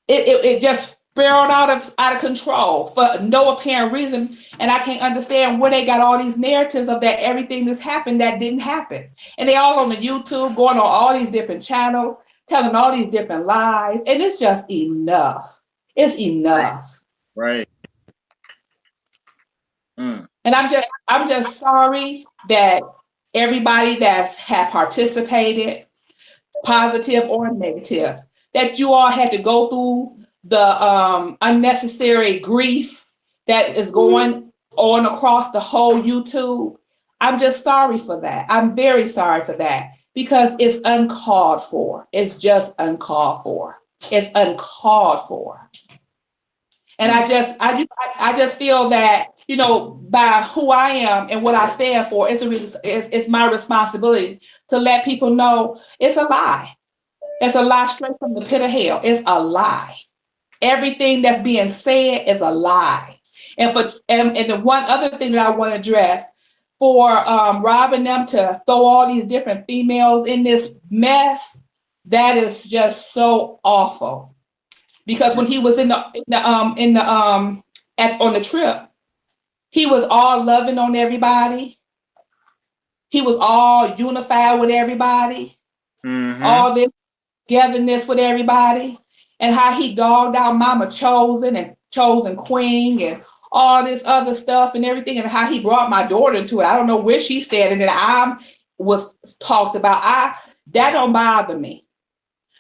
It just spiraled out of control for no apparent reason. And I can't understand where they got all these narratives of that everything that's happened that didn't happen. And they all on the YouTube, going on all these different channels, telling all these different lies. And it's just enough. It's enough. Right. Mm. And I'm just sorry that everybody that's had participated, positive or negative, that you all had to go through the unnecessary grief that is going on across the whole YouTube. I'm just sorry for that. I'm very sorry for that because it's uncalled for. It's just uncalled for. It's uncalled for. And I just feel that, you know, by who I am and what I stand for, it's my responsibility to let people know it's a lie. It's a lie straight from the pit of hell. It's a lie. Everything that's being said is a lie. And the one other thing that I want to address for Rob and them to throw all these different females in this mess, that is just so awful. Because when he was on the trip, he was all loving on everybody. He was all unified with everybody. All this togetherness with everybody, and how he dogged out Mama Chosen and Chosen Queen and all this other stuff and everything, and how he brought my daughter into it. I don't know where she's standing, and I was talked about. That don't bother me.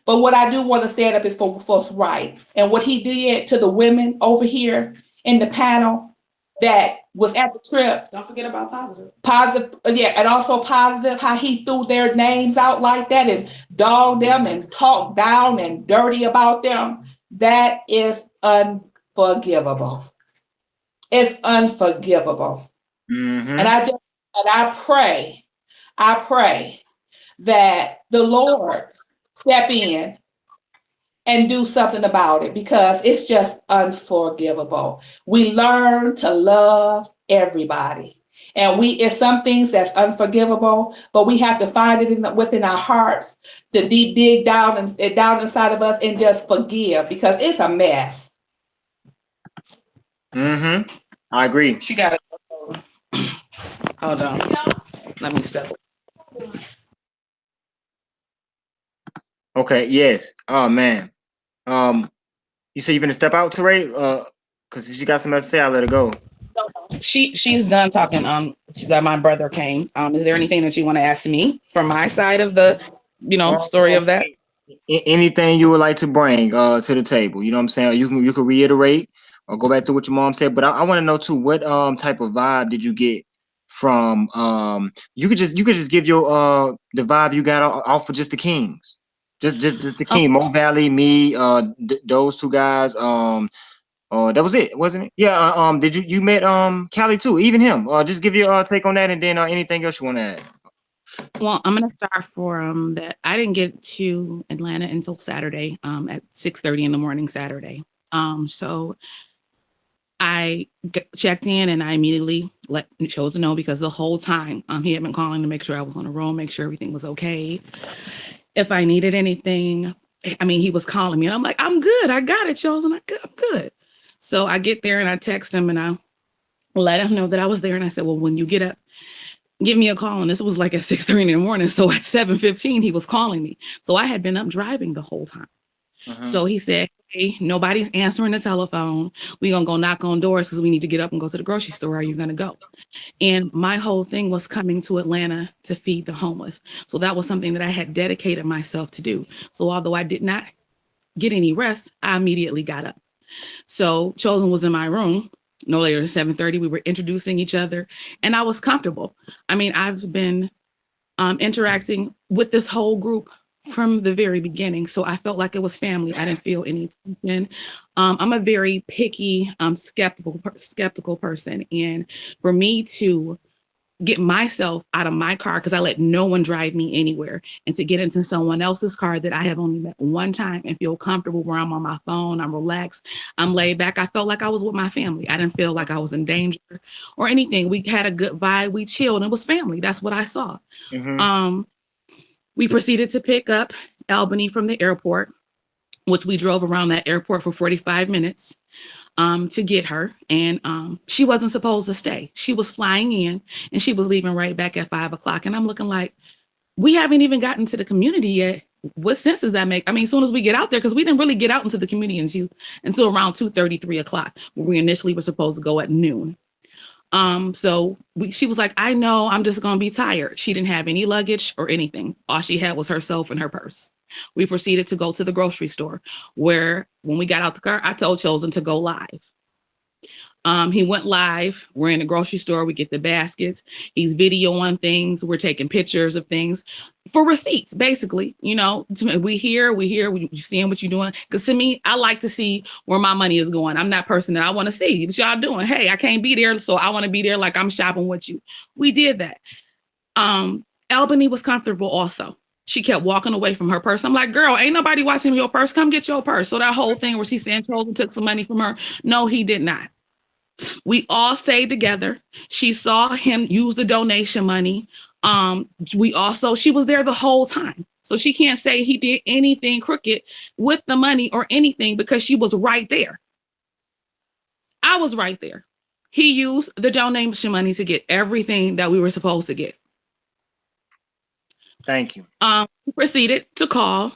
But what I do want to stand up is for what's right. And what he did to the women over here in the panel that was at the trip. Don't forget about positive. Positive, yeah, and also positive, how he threw their names out like that and dogged them and talked down and dirty about them. That is unforgivable. It's unforgivable. And I pray that the Lord step in and do something about it because it's just unforgivable. We learn to love everybody. And it's some things that's unforgivable, but we have to find it within our hearts to deep dig down and down inside of us and just forgive because it's a mess. I agree. She got it. Hold on. Let me step. Okay, yes. Oh man. You say you're gonna step out, Teray? Because if she got something else to say, I'll let her go. She's done talking. That my brother came. Is there anything that you want to ask me from my side of the, story of that? Anything you would like to bring to the table? You know what I'm saying? You can reiterate or go back to what your mom said. But I want to know too, what type of vibe did you get from you could just give your the vibe you got off of just the Kings. Just the King, Mo Valley, me, those two guys. That was it, wasn't it? Yeah. Did you met Callie too? Even him. Just give your take on that, and then anything else you want to add. Well, I'm gonna start for that. I didn't get to Atlanta until Saturday, at 6:30 in the morning Saturday. So I checked in and I immediately let Chosen know because the whole time he had been calling to make sure I was on the road, make sure everything was okay. If I needed anything, I mean, he was calling me and I'm like, I'm good. I got it, Chosen. I'm good. So I get there and I text him and I let him know that I was there. And I said, well, when you get up, give me a call. And this was like at 6:30 in the morning. So at 7:15, he was calling me. So I had been up driving the whole time. So he said, hey, nobody's answering the telephone. We're going to go knock on doors because we need to get up and go to the grocery store. Are you going to go? And my whole thing was coming to Atlanta to feed the homeless. So that was something that I had dedicated myself to do. So although I did not get any rest, I immediately got up. So Chosen was in my room no later than 7:30. We were introducing each other and I was comfortable. I mean, I've been interacting with this whole group from the very beginning. So I felt like it was family. I didn't feel any tension. I'm a very picky, skeptical person. And for me to get myself out of my car, because I let no one drive me anywhere, and to get into someone else's car that I have only met one time and feel comfortable where I'm on my phone, I'm relaxed, I'm laid back. I felt like I was with my family. I didn't feel like I was in danger or anything. We had a good vibe. We chilled. And it was family. That's what I saw. We proceeded to pick up Albany from the airport. which we drove around that airport for 45 minutes to get her. And she wasn't supposed to stay. She was flying in and she was leaving right back at 5 o'clock. And I'm looking like, we haven't even gotten to the community yet. What sense does that make? I mean, as soon as we get out there, because we didn't really get out into the community until around 2:30, 3 o'clock, where we initially were supposed to go at noon. So she was like, I know, I'm just going to be tired. She didn't have any luggage or anything. All she had was herself and her purse. We proceeded to go to the grocery store where when we got out the car, I told Chosen to go live. He went live. We're in the grocery store. We get the baskets. He's videoing things. We're taking pictures of things for receipts, basically. You know, we seeing what you're doing. Because to me, I like to see where my money is going. I'm that person that I want to see what y'all doing. Hey, I can't be there, so I want to be there like I'm shopping with you. We did that. Albany was comfortable also. She kept walking away from her purse. I'm like, girl, ain't nobody watching your purse. Come get your purse. So that whole thing where she said Chosen took some money from her. No, he did not. We all stayed together. She saw him use the donation money. She was there the whole time. So she can't say he did anything crooked with the money or anything because she was right there. I was right there. He used the donation money to get everything that we were supposed to get. Thank you. We proceeded to call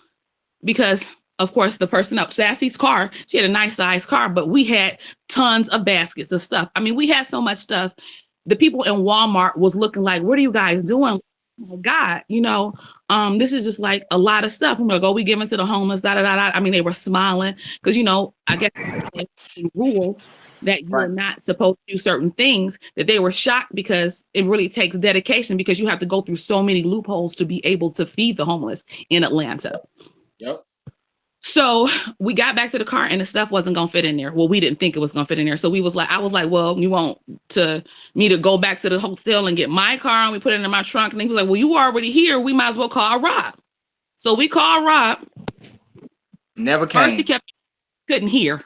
because, of course, the person up Sassy's car, she had a nice sized car, but we had tons of baskets of stuff. I mean, we had so much stuff. The people in Walmart was looking like, what are you guys doing? Oh my God, you know, this is just like a lot of stuff. I'm like, oh, we giving to the homeless, da, da, da, da. I mean, they were smiling because, you know, I guess rules that you're not supposed to do certain things, that they were shocked because it really takes dedication because you have to go through so many loopholes to be able to feed the homeless in Atlanta. Yep. So we got back to the car and the stuff wasn't going to fit in there. Well, we didn't think it was going to fit in there. So I was like, well, you want me to go back to the hotel and get my car? And we put it in my trunk. And he was like, well, you were already here. We might as well call Rob. So we called Rob. Never came. First he couldn't hear.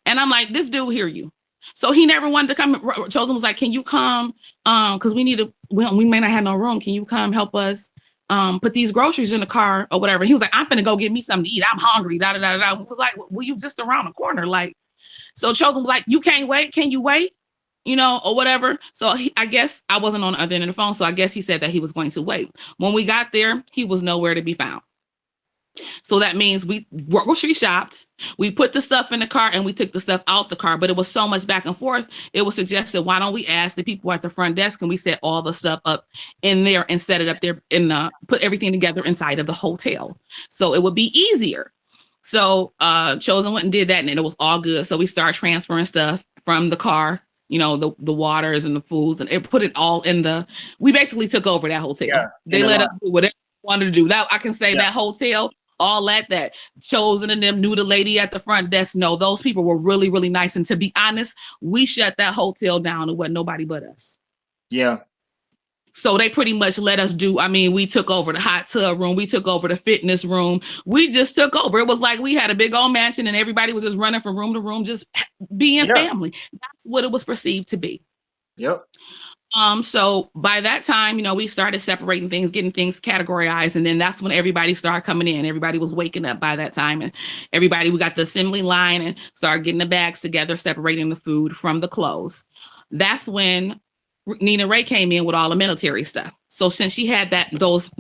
And I'm like, this dude hear you. So he never wanted to come. Chosen was like, can you come? Because we may not have no room. Can you come help us put these groceries in the car or whatever? He was like, I'm finna go get me something to eat. I'm hungry. Da da da da. I was like, well, you just around the corner. Like, so Chosen was like, you can't wait. Can you wait? You know, or whatever. So I guess I wasn't on the other end of the phone. So I guess he said that he was going to wait. When we got there, he was nowhere to be found. So that means we grocery shopped, we put the stuff in the car and we took the stuff out the car, but it was so much back and forth. It was suggested, why don't we ask the people at the front desk and we set all the stuff up in there and set it up there and put everything together inside of the hotel. So it would be easier. So Chosen went and did that and it was all good. So we started transferring stuff from the car, you know, the waters and the foods, and it put it all we basically took over that hotel. Yeah, they let us do whatever we wanted to do. That I can say that hotel, all that Chosen and them knew the lady at the front desk. No, those people were really, really nice. And to be honest, we shut that hotel down. It wasn't nobody but us. Yeah. So they pretty much let us we took over the hot tub room. We took over the fitness room. We just took over. It was like we had a big old mansion and everybody was just running from room to room, just being family. That's what it was perceived to be. Yep. So by that time, you know, we started separating things, getting things categorized. And then that's when everybody started coming in. Everybody was waking up by that time. And we got the assembly line and started getting the bags together, separating the food from the clothes. That's when Nina Ray came in with all the military stuff. So since she had those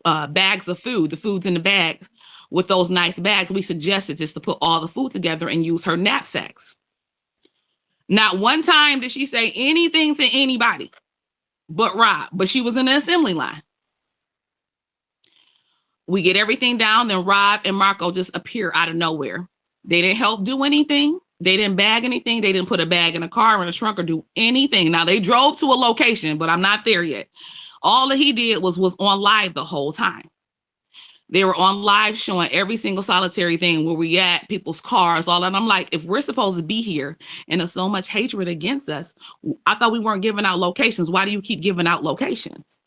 bags of food, the food's in the bags with those nice bags, we suggested just to put all the food together and use her knapsacks. Not one time did she say anything to anybody but Rob, but she was in the assembly line. We get everything down, then Rob and Marco just appear out of nowhere. They didn't help do anything. They didn't bag anything. They didn't put a bag in a car or in a trunk or do anything. Now they drove to a location, but I'm not there yet. All that he did was on live the whole time. They were on live showing every single solitary thing, where we at, people's cars, all that. And I'm like, if we're supposed to be here and there's so much hatred against us, I thought we weren't giving out locations. Why do you keep giving out locations?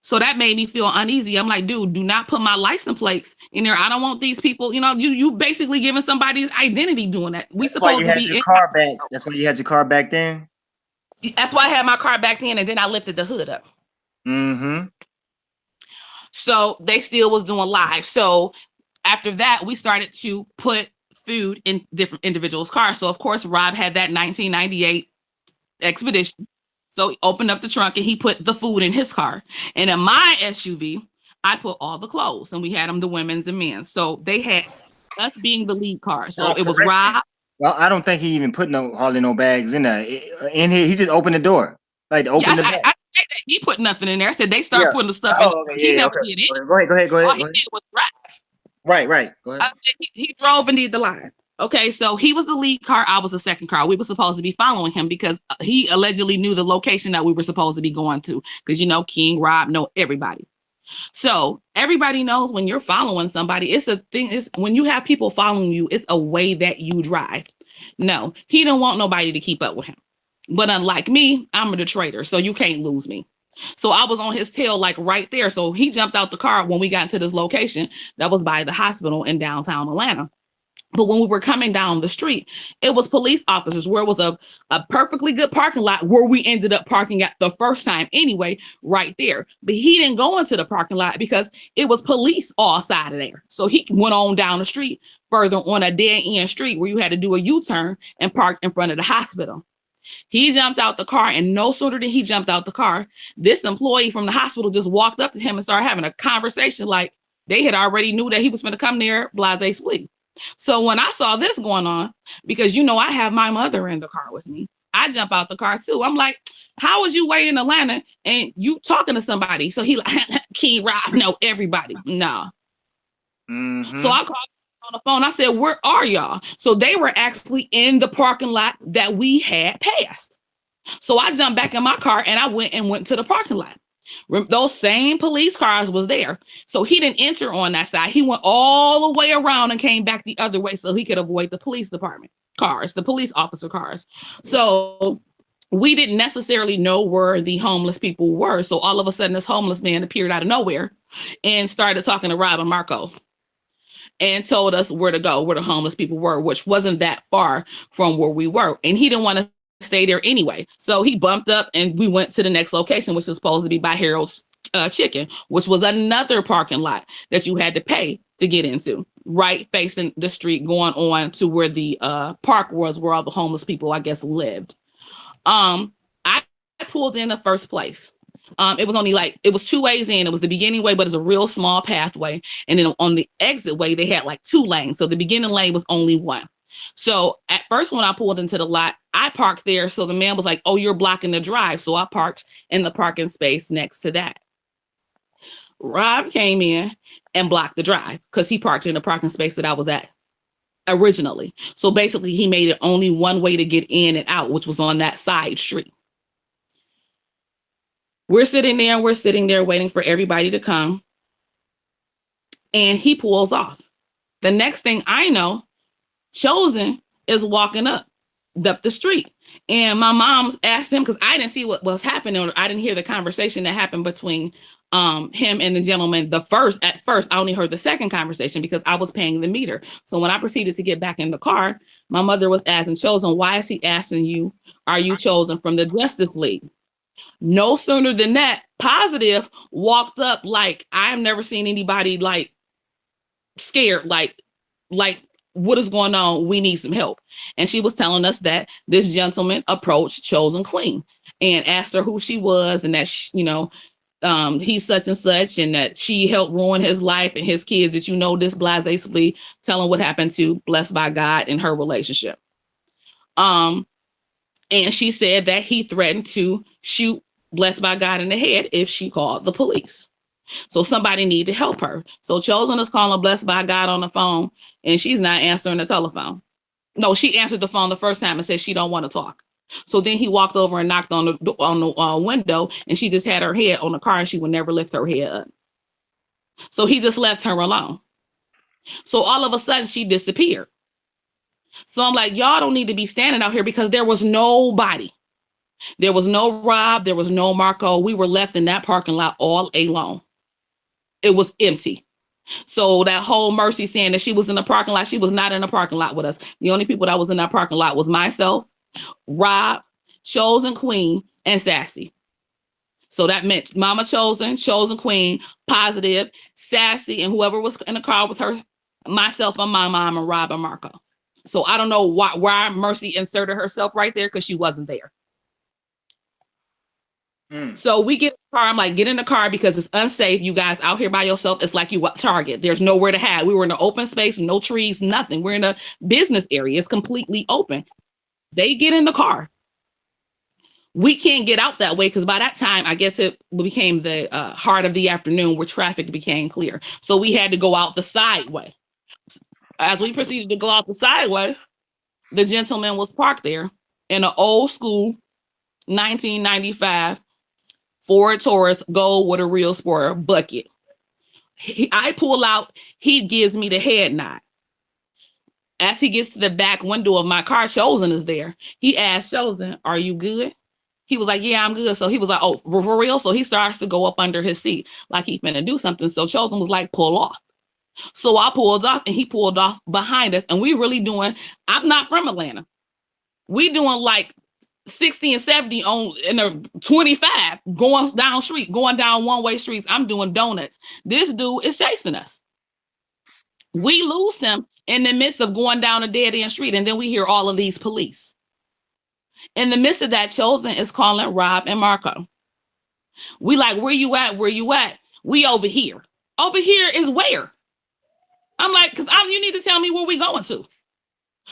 So that made me feel uneasy. I'm like, dude, do not put my license plates in there. I don't want these people, you know, you basically giving somebody's identity doing that. That's supposed to be your car back. That's why you had your car back then. That's why I had my car back then, and then I lifted the hood up. Mm-hmm. So they still was doing live. So after that, we started to put food in different individuals' cars. So of course, Rob had that 1998 Expedition. So he opened up the trunk and he put the food in his car. And in my SUV, I put all the clothes, and we had them the women's and men's. So they had us being the lead car. So it was Rob. Well, I don't think he even put hardly no bags in there. In here, he just opened the door. Like open the door. He put nothing in there. I said they start putting the stuff in. Okay, He never did it. Go ahead. All he did was drive. Right. Go ahead. He drove and did the line. Okay, so he was the lead car. I was the second car. We were supposed to be following him because he allegedly knew the location that we were supposed to be going to. Because, you know, King, Rob, know everybody. So everybody knows when you're following somebody, it's a thing. It's when you have people following you, it's a way that you drive. No, he didn't want nobody to keep up with him. But unlike me, I'm a Detroiter, so you can't lose me. So I was on his tail, like right there. So he jumped out the car when we got into this location that was by the hospital in downtown Atlanta. But when we were coming down the street, it was police officers where it was a perfectly good parking lot where we ended up parking at the first time anyway, right there. But he didn't go into the parking lot because it was police all side of there. So he went on down the street further on a dead end street where you had to do a U-turn and parked in front of the hospital. He jumped out the car, and no sooner than he jumped out the car, this employee from the hospital just walked up to him and started having a conversation like they had already knew that he was going to come there, blase split. So when I saw this going on, because, you know, I have my mother in the car with me, I jump out the car too. I'm like, how was you way in Atlanta and you talking to somebody? So he like, King Rob, no, everybody. No. Mm-hmm. So I called on the phone. I said, where are y'all? So they were actually in the parking lot that we had passed. So I jumped back in my car and I went to the parking lot. Those same police cars was there. So he didn't enter on that side. He went all the way around and came back the other way so he could avoid the police department cars, the police officer cars. So we didn't necessarily know where the homeless people were. So all of a sudden, this homeless man appeared out of nowhere and started talking to Rob and Demarkco and told us where to go, where the homeless people were, which wasn't that far from where we were. And he didn't want to stay there anyway. So he bumped up and we went to the next location, which was supposed to be by Harold's Chicken, which was another parking lot that you had to pay to get into, right facing the street going on to where the park was, where all the homeless people, I guess, lived. I pulled in the first place. It was only like, it was 2 ways in. It was the beginning way, but it's a real small pathway. And then on the exit way, they had like 2 lanes. So the beginning lane was only 1. So at first, when I pulled into the lot, I parked there. So the man was like, oh, you're blocking the drive. So I parked in the parking space next to that. Rob came in and blocked the drive because he parked in the parking space that I was at originally. So basically, he made it only one way to get in and out, which was on that side street. We're sitting there waiting for everybody to come. And he pulls off. The next thing I know, Chosen is walking up the street. And my mom's asked him, because I didn't see what was happening, or I didn't hear the conversation that happened between him and the gentleman. At first, I only heard the second conversation because I was paying the meter. So when I proceeded to get back in the car, my mother was asking Chosen, why is he asking you, are you Chosen from the Justice League? No sooner than that, Positive walked up like, I've never seen anybody like scared, like what is going on? We need some help. And she was telling us that this gentleman approached Chosen Queen and asked her who she was and that, he's such and such, and that she helped ruin his life and his kids, that, this blasé telling what happened to Blessed by God in her relationship. And she said that he threatened to shoot Blessed by God in the head if she called the police. So somebody need to help her. So Chosen is calling Blessed by God on the phone, and she's not answering the telephone. No, she answered the phone the first time and said she don't want to talk. So then he walked over and knocked on the window, and she just had her head on the car, and she would never lift her head up. So he just left her alone. So all of a sudden she disappeared. So I'm like, y'all don't need to be standing out here, because there was nobody. There was no Rob. There was no Demarkco. We were left in that parking lot all alone. It was empty. So that whole Mercy saying that she was in the parking lot, she was not in the parking lot with us. The only people that was in that parking lot was myself, Rob, Chosen Queen, and Sassy. So that meant Mama Chosen, Chosen Queen, Positive, Sassy, and whoever was in the car with her myself and my mom and Rob and Marco. So I don't know why Mercy inserted herself right there because she wasn't there. So we get in the car. I'm like, get in the car because it's unsafe. You guys out here by yourself. It's like you Target. There's nowhere to hide. We were in an open space, no trees, nothing. We're in a business area. It's completely open. They get in the car. We can't get out that way because by that time, I guess it became the heart of the afternoon where traffic became clear. So we had to go out the side way. As we proceeded to go out the side way, the gentleman was parked there in an old school 1995 Ford Taurus Gold with a real sport bucket. I pull out, he gives me the head nod. As he gets to the back window of my car, Chosen is there. He asked Chosen, "Are you good?" He was like, "Yeah, I'm good." So he was like, "Oh, for real?" So he starts to go up under his seat like he's finna do something. So Chosen was like, "Pull off." So I pulled off and he pulled off behind us. And we really doing, I'm not from Atlanta. We doing like 60 and 70 on in the 25 going down one-way streets. I'm doing donuts. This dude is chasing us. We lose him in the midst of going down a dead-end street, and then we hear all of these police. In the midst of that, Chosen is calling Rob and Marco. We like, where you at? Where you at? We over here. Over here is where? I'm like, because you need to tell me where we going to.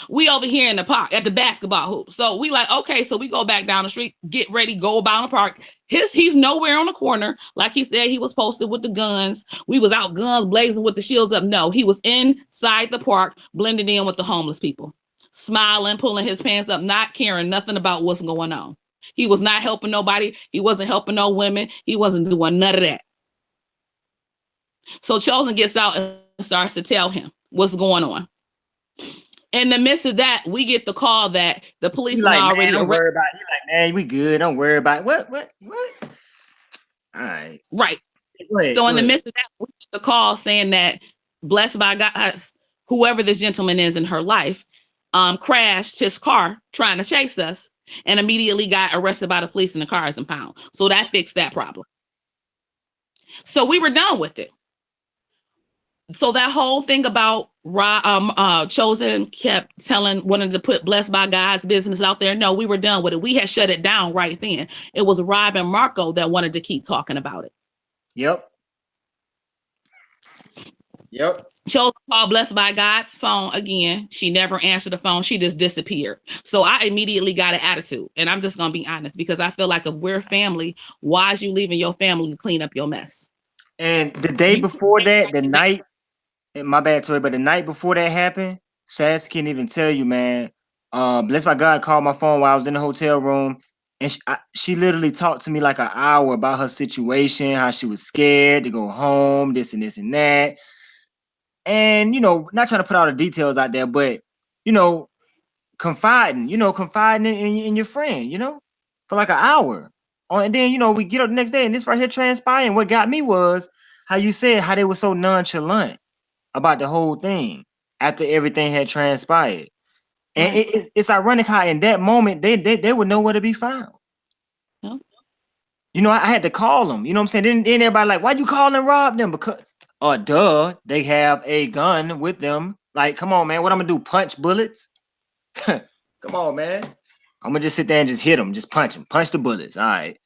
We over here in the park at the basketball hoop. So we like, okay, so we go back down the street, get ready, go about the park. He's nowhere on the corner. Like he said, he was posted with the guns. We was out guns blazing with the shields up. No, he was inside the park, blended in with the homeless people, smiling, pulling his pants up, not caring nothing about what's going on. He was not helping nobody. He wasn't helping no women. He wasn't doing none of that. So Chosen gets out and starts to tell him what's going on. In the midst of that, we get the call that the police like, already. Don't worry about it. He's like, man, we good. Don't worry about it. What? All right. Right. Ahead, so in the midst of that, we get the call saying that blessed by God, whoever this gentleman is in her life, crashed his car trying to chase us and immediately got arrested by the police and the car is impounded. So that fixed that problem. So we were done with it. So that whole thing about Chosen kept wanted to put blessed by God's business out there. No, we were done with it. We had shut it down right then. It was Rob and Marco that wanted to keep talking about it. Yep. Chosen called blessed by God's phone again. She never answered the phone. She just disappeared. So I immediately got an attitude. And I'm just going to be honest because I feel like if we're family, why is you leaving your family to clean up your mess? And the day before that, the night, my bad, Tori, but the night before that happened, Sass can't even tell you, man. Blessed by God called my phone while I was in the hotel room, and she literally talked to me like an hour about her situation, how she was scared to go home, this and that. And, not trying to put all the details out there, but, confiding in your friend, for like an hour. And then, we get up the next day and this right here transpiring. What got me was how you said how they were so nonchalant about the whole thing after everything had transpired. And it's ironic how in that moment they were nowhere to be found. No. I had to call them. You know what I'm saying? Then everybody like, why you calling Rob them? Because duh, they have a gun with them. Like, come on, man. What I'm gonna do? Punch bullets? Come on, man. I'm gonna just sit there and just hit them, just punch them, punch the bullets. All right.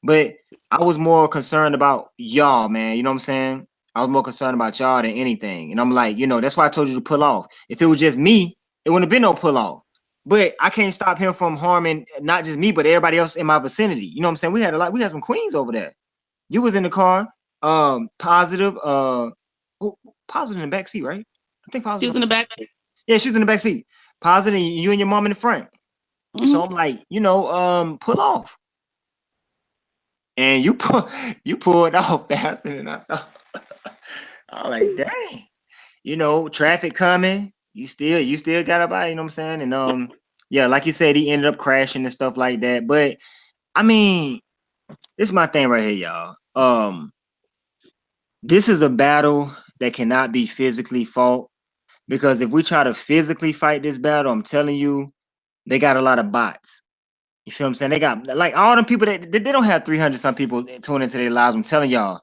But I was more concerned about y'all, man. You know what I'm saying? I was more concerned about y'all than anything. And I'm like, that's why I told you to pull off. If it was just me, it wouldn't have been no pull off. But I can't stop him from harming not just me, but everybody else in my vicinity. You know what I'm saying? We had some queens over there. You was in the car, positive, positive in the back seat, right? I think positive. She was in the back. Yeah, she was in the back seat. Positive, you and your mom in the front. Mm-hmm. So I'm like, pull off. And you pulled off faster than I thought. I was like, dang. Traffic coming. You still got about, you know what I'm saying? And yeah, like you said, he ended up crashing and stuff like that. But I mean, this is my thing right here, y'all. This is a battle that cannot be physically fought. Because if we try to physically fight this battle, I'm telling you, they got a lot of bots. You feel what I'm saying? They got like all them people that they don't have 300 some people tuning into their lives. I'm telling y'all,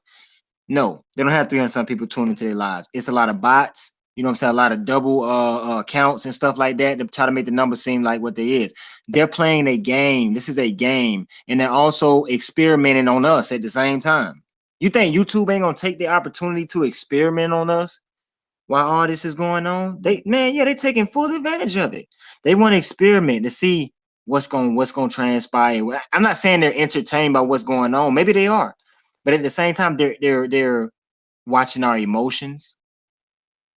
no, they don't have 300 some people tuning into their lives. It's a lot of bots. You know what I'm saying? A lot of double counts and stuff like that to try to make the numbers seem like what they is. They're playing a game. This is a game. And they're also experimenting on us at the same time. You think YouTube ain't gonna take the opportunity to experiment on us while all this is going on? They're taking full advantage of it. They want to experiment to see what's gonna transpire. I'm not saying they're entertained by what's going on. Maybe they are, but at the same time, they're watching our emotions.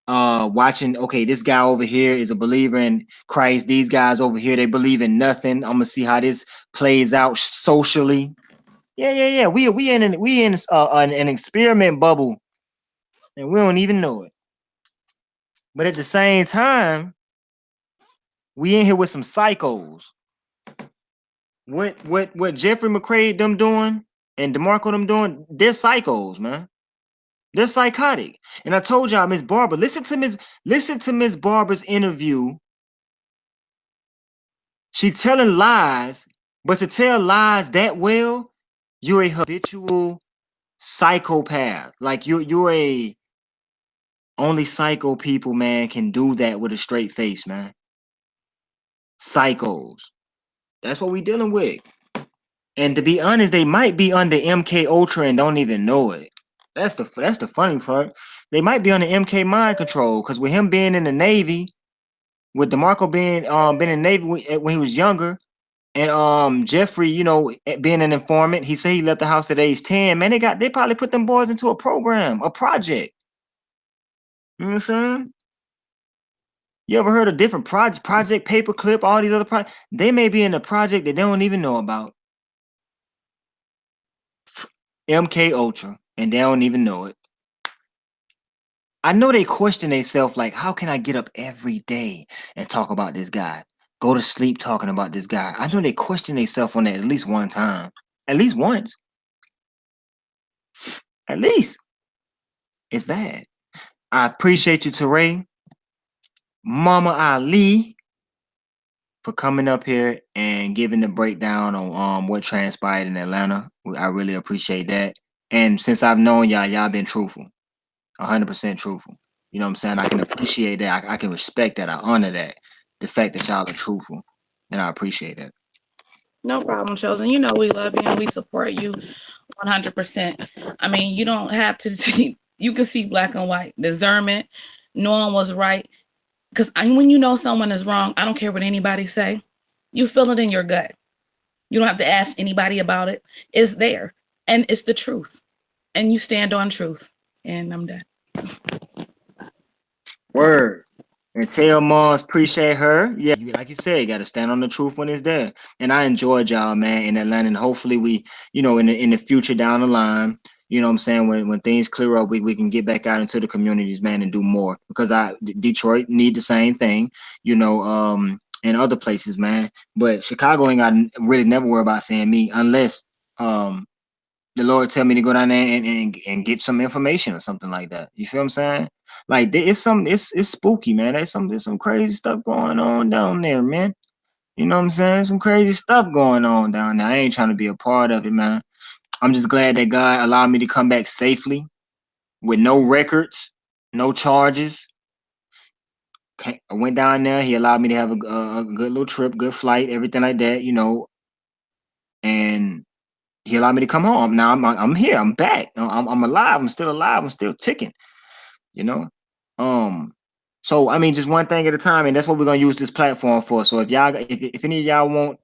Watching, okay, this guy over here is a believer in Christ. These guys over here, they believe in nothing. I'm gonna see how this plays out socially. Yeah. We in an experiment bubble, and we don't even know it. But at the same time, we in here with some psychos. What Jeffrey McCrae them doing and Demarkco them doing? They're psychos, man. They're psychotic. And I told y'all, Miss Barbara, listen to Miss Barbara's interview. She telling lies, but to tell lies that well, you're a habitual psychopath. Like you're a only psycho people, man, can do that with a straight face, man. Psychos. That's what we dealing with. And to be honest, they might be under MK Ultra and don't even know it. That's the funny part. They might be under MK mind control, because with him being in the Navy, with Demarkco being been in the Navy when he was younger, and Jeffrey, you know, being an informant, he said he left the house at age 10. Man, they probably put them boys into a program, a project. You know what I'm saying? You ever heard of different project Paperclip, all these other projects? They may be in a project that they don't even know about. MK Ultra, and they don't even know it. I know they question themselves like, how can I get up every day and talk about this guy? Go to sleep talking about this guy. I know they question themselves on that at least one time. At least once. At least. It's bad. I appreciate you, Teray, Mama Ali, for coming up here and giving the breakdown on what transpired in Atlanta. I really appreciate that. And since I've known y'all been truthful. 100% truthful. You know what I'm saying? I can appreciate that. I can respect that. I honor that. The fact that y'all are truthful. And I appreciate it. No problem, Chosen. You know we love you and we support you 100%. I mean, you don't have to see, you can see black and white. Discernment, knowing what's right. Because when you know someone is wrong, I don't care what anybody say. You feel it in your gut. You don't have to ask anybody about it. It's there. And it's the truth. And you stand on truth. And I'm done. Word. And tell moms appreciate her. Yeah, like you said, you got to stand on the truth when it's there. And I enjoyed y'all, man, in Atlanta. And hopefully we, you know, in the future down the line, you know what I'm saying, when things clear up, we can get back out into the communities, man, and do more. Because Detroit need the same thing, you know, and other places, man. But Chicago ain't got really never worry about saying me unless the Lord tell me to go down there and get some information or something like that. You feel what I'm saying? Like it's spooky, man. There's some crazy stuff going on down there, man. You know what I'm saying? Some crazy stuff going on down there. I ain't trying to be a part of it, man. I'm just glad that God allowed me to come back safely with no records, no charges. I went down there. He allowed me to have a good little trip, good flight, everything like that, you know. And he allowed me to come home. Now I'm here. I'm back. I'm alive. I'm still alive. I'm still ticking. You know. So I mean, just one thing at a time, and that's what we're gonna use this platform for. So if any of y'all want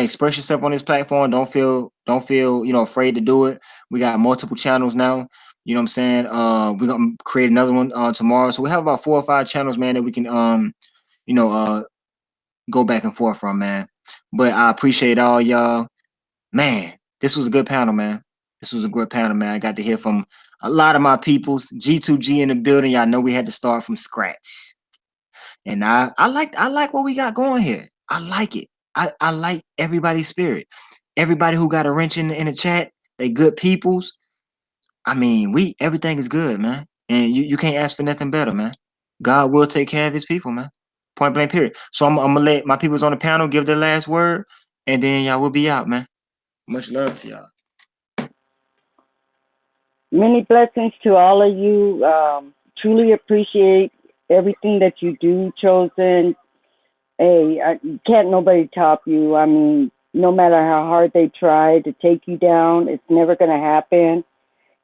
to express yourself on this platform, don't feel afraid to do it. We got multiple channels now. You know what I'm saying? We're gonna create another one tomorrow. So we have about 4 or 5 channels, man, that we can go back and forth from, man. But I appreciate all y'all. Man, this was a good panel, man. This was a good panel, man. I got to hear from a lot of my peoples. G2G in the building. Y'all know we had to start from scratch. And I like what we got going here. I like it. I like everybody's spirit. Everybody who got a wrench in the chat, they good peoples. I mean, everything is good, man. And you can't ask for nothing better, man. God will take care of his people, man. Point blank, period. So I'm gonna let my peoples on the panel give their last word, and then y'all will be out, man. Much love to y'all. Many blessings to all of you. Truly appreciate everything that you do, Chosen. Hey, can't nobody top you. I mean, no matter how hard they try to take you down, it's never going to happen.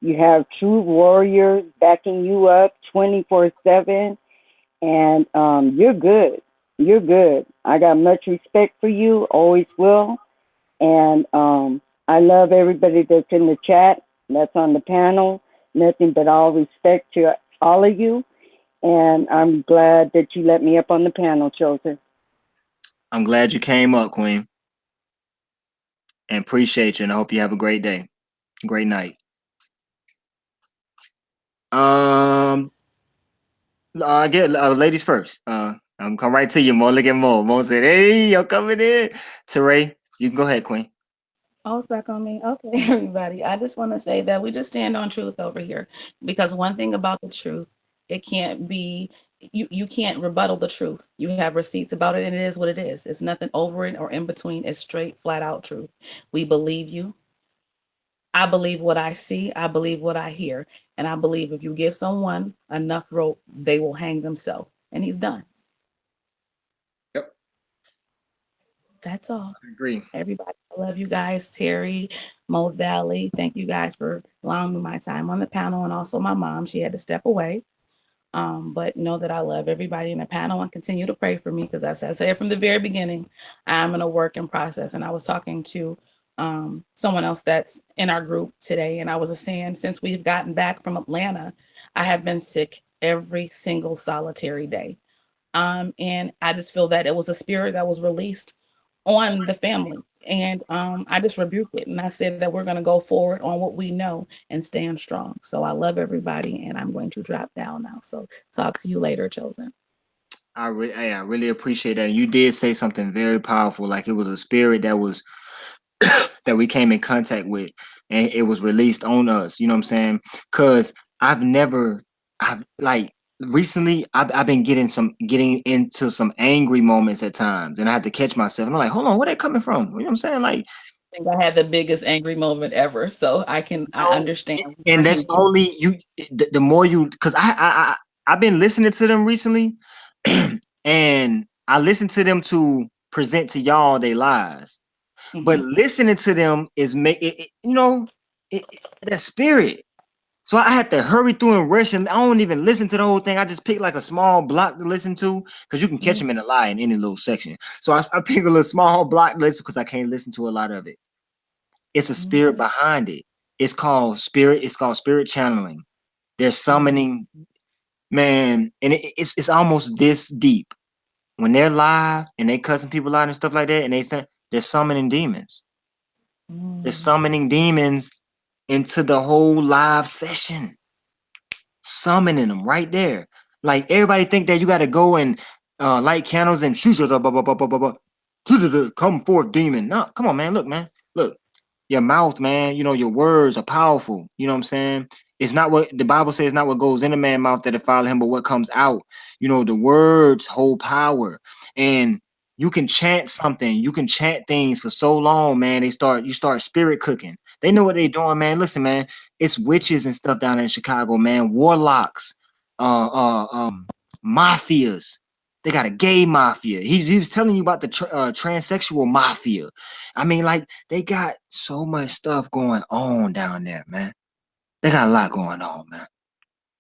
You have true warriors backing you up 24/7, and you're good. You're good. I got much respect for you, always will. And I love everybody that's in the chat, that's on the panel. Nothing but all respect to all of you. And I'm glad that you let me up on the panel, Chosen. I'm glad you came up, Queen, and appreciate you. And I hope you have a great day, great night. I get ladies first. I'm come right to you, Mo. Look at Mo. Mo said, "Hey, you're coming in." Teray, you can go ahead, Queen. Oh, it's back on me. Okay, everybody. I just want to say that we just stand on truth over here, because one thing about the truth, it can't be you can't rebuttal the truth. You have receipts about it, and it is what it is. It's nothing over it or in between. It's straight, flat out truth. We believe you. I believe what I see. I believe what I hear, and I believe if you give someone enough rope, they will hang themselves. And he's done. Yep. That's all. I agree. Everybody, I love you guys. Terry, Mo Valley, thank you guys for allowing me my time on the panel, and also my mom. She had to step away. But know that I love everybody in the panel and continue to pray for me, because as I said from the very beginning, I'm in a work in process. And I was talking to someone else that's in our group today, and I was saying, since we've gotten back from Atlanta, I have been sick every single solitary day. And I just feel that it was a spirit that was released on the family. And I just rebuked it. And I said that we're going to go forward on what we know and stand strong. So I love everybody, and I'm going to drop down now. So talk to you later, Chosen. I really appreciate that. And you did say something very powerful, like it was a spirit that was that we came in contact with, and it was released on us. You know what I'm saying? Because I've like recently I've been getting into some angry moments at times, and I had to catch myself. And I'm like, hold on, where they coming from? You know what I'm saying? Like, I think I had the biggest angry moment ever. So I understand. and that's only you. The more you, because I've been listening to them recently, and I listen to them to present to y'all their lies. But listening to them is that spirit. So I had to hurry through and rush, and I don't even listen to the whole thing. I just pick like a small block to listen to, because you can catch them in a lie in any little section. So I pick a little small block to listen, because I can't listen to a lot of it. It's a spirit behind it. It's called spirit. It's called spirit channeling. They're summoning, man, and it's almost this deep. When they're live and they cussing people out and stuff like that, and they're summoning demons. They're summoning demons into the whole live session, summoning them right there. Like, everybody think that you got to go and light candles and shoot come forth, demon. No, come on, man. Look, man. Look, your mouth, man. Your words are powerful. You know what I'm saying? It's not what the Bible says. Not what goes in a man's mouth that defile him, but what comes out. The words hold power, and you can chant something. You can chant things for so long, man. You start spirit cooking. They know what they're doing, man. Listen, man. It's witches and stuff down in Chicago, man. Warlocks, mafias. They got a gay mafia. He was telling you about the transsexual mafia. I mean, like, they got so much stuff going on down there, man. They got a lot going on, man.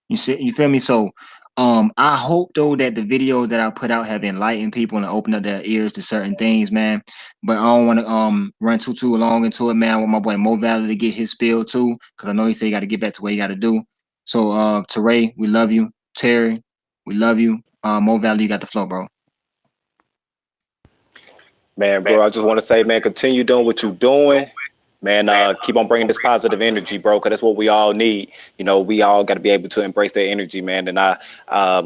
You feel me? So, I hope though that the videos that I put out have enlightened people and opened up their ears to certain things, man. But I don't want to run too long into it, man. I want my boy Mo Valley to get his spill too, because I know he said he got to get back to what he got to do. So, Teray, we love you. Terry, we love you. Mo Valley, you got the flow, bro. Man, bro, I just want to say, man, continue doing what you're doing. Man, keep on bringing this positive energy, bro, because that's what we all need. We all got to be able to embrace that energy, man. And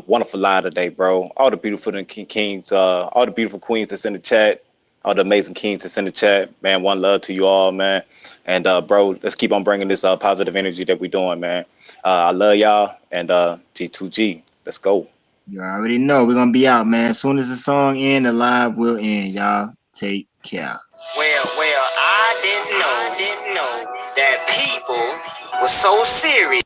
wonderful line today, bro. All the beautiful kings, all the beautiful queens that's in the chat, all the amazing kings that's in the chat, man. One love to you all, man. And, bro, let's keep on bringing this positive energy that we're doing, man. I love y'all. And G2G, let's go. You already know we're going to be out, man. As soon as the song ends, the live will end, y'all. Take care. Well, I didn't know that people were so serious.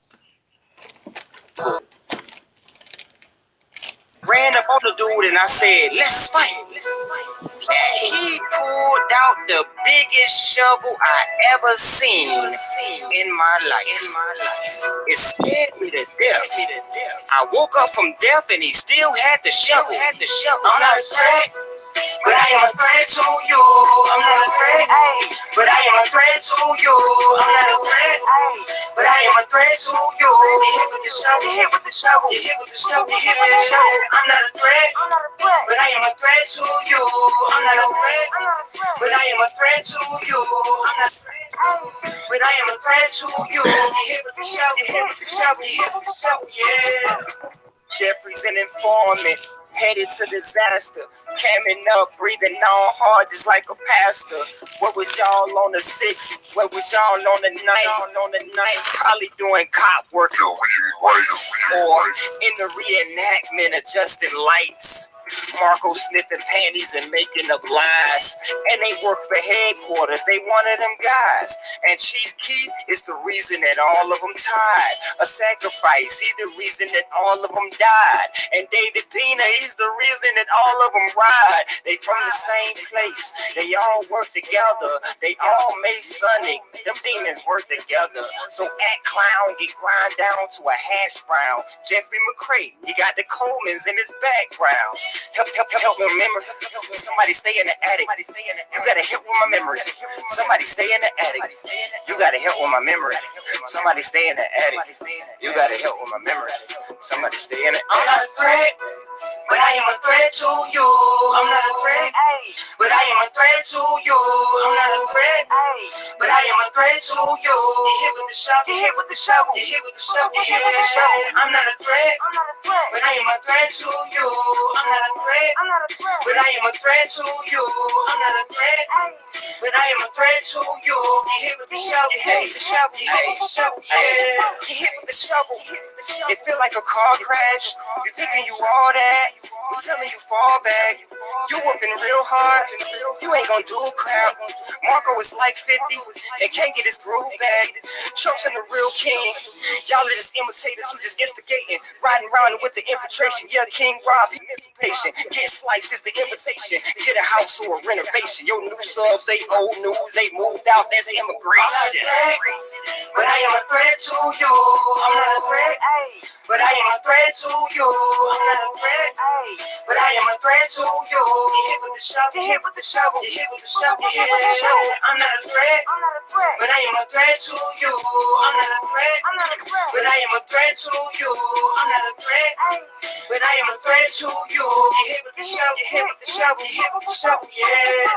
on the dude and I said, let's fight. And he pulled out the biggest shovel I ever seen in my life. It scared me to death. I woke up from death and he still had the shovel. I'm not a threat, but I am a threat to you. I'm not a threat, but I am a threat to you. I'm not a threat, but I am a threat to you. You hit with the shovel, you hit with the shovel, you hit with the shovel, you hit with the shovel. I'm not a threat, but I am a threat to you. I'm not a threat, but I am a threat to you. I'm not a threat, but I am a threat to you. You hit with the shovel, you hit with the shovel, you hit with the shovel, yeah. Jeffrey's an informant, headed to disaster. Camming up, breathing on hard just like a pastor. What was y'all on the 6th? What was y'all on the 9th? Probably doing cop work. Or in the reenactment, adjusting lights. Marco sniffing panties and making up lies. And they work for headquarters, they one of them guys. And Chief Keith is the reason that all of them tied. A sacrifice, he's the reason that all of them died. And David Pina, he's the reason that all of them ride. They from the same place, they all work together. They all Masonic, them demons work together. So act clown, get grind down to a hash brown. Jeffrey McCray, he got the Colemans in his background. Help my memory. Somebody stay in the attic. You gotta help with my memory. Somebody stay in the attic. You gotta help with my memory. Somebody stay in the attic. You gotta help with my memory. Somebody stay in it. I'm not a threat, but I am a threat to you. I'm not a threat, but I am a threat to you. I'm not a threat, but I am a threat to you. You hit with the shovel, you hit with the shovel, you hit with the shovel, you hit with the shovel. I'm not a threat, but I am a threat to you. I'm not a threat, but I am a threat to you. I'm not a threat, but I am a threat to you. You hit with the shovel, you hit with the shovel, you hit with the shovel, yeah. You hit with the shovel, it feel like a car crash. You thinking you all that, we telling you fall back. You whooping real hard, you ain't gonna do crap. Marco is like 50 and can't get his groove back. Chosen the real king, y'all are just imitators who just instigating, riding around with the infiltration. Yeah, King Rob, he patient. Get sliced is the invitation. Get a house or a renovation. Your new subs, they old news, they moved out. That's immigration. But I am a threat to you. I'm not a threat, but I am a threat to you. I'm not a threat, but I am a threat to you. You hit with the shovel, you hit with the shovel, you hit with the shovel, you hit with the shovel. I'm not a threat, but I am a threat to you. I'm not a threat, but I am a threat to you. I'm not a threat, but I am a threat to you. You hit with the shovel, you hit with the shovel, you hit with the shovel, yeah.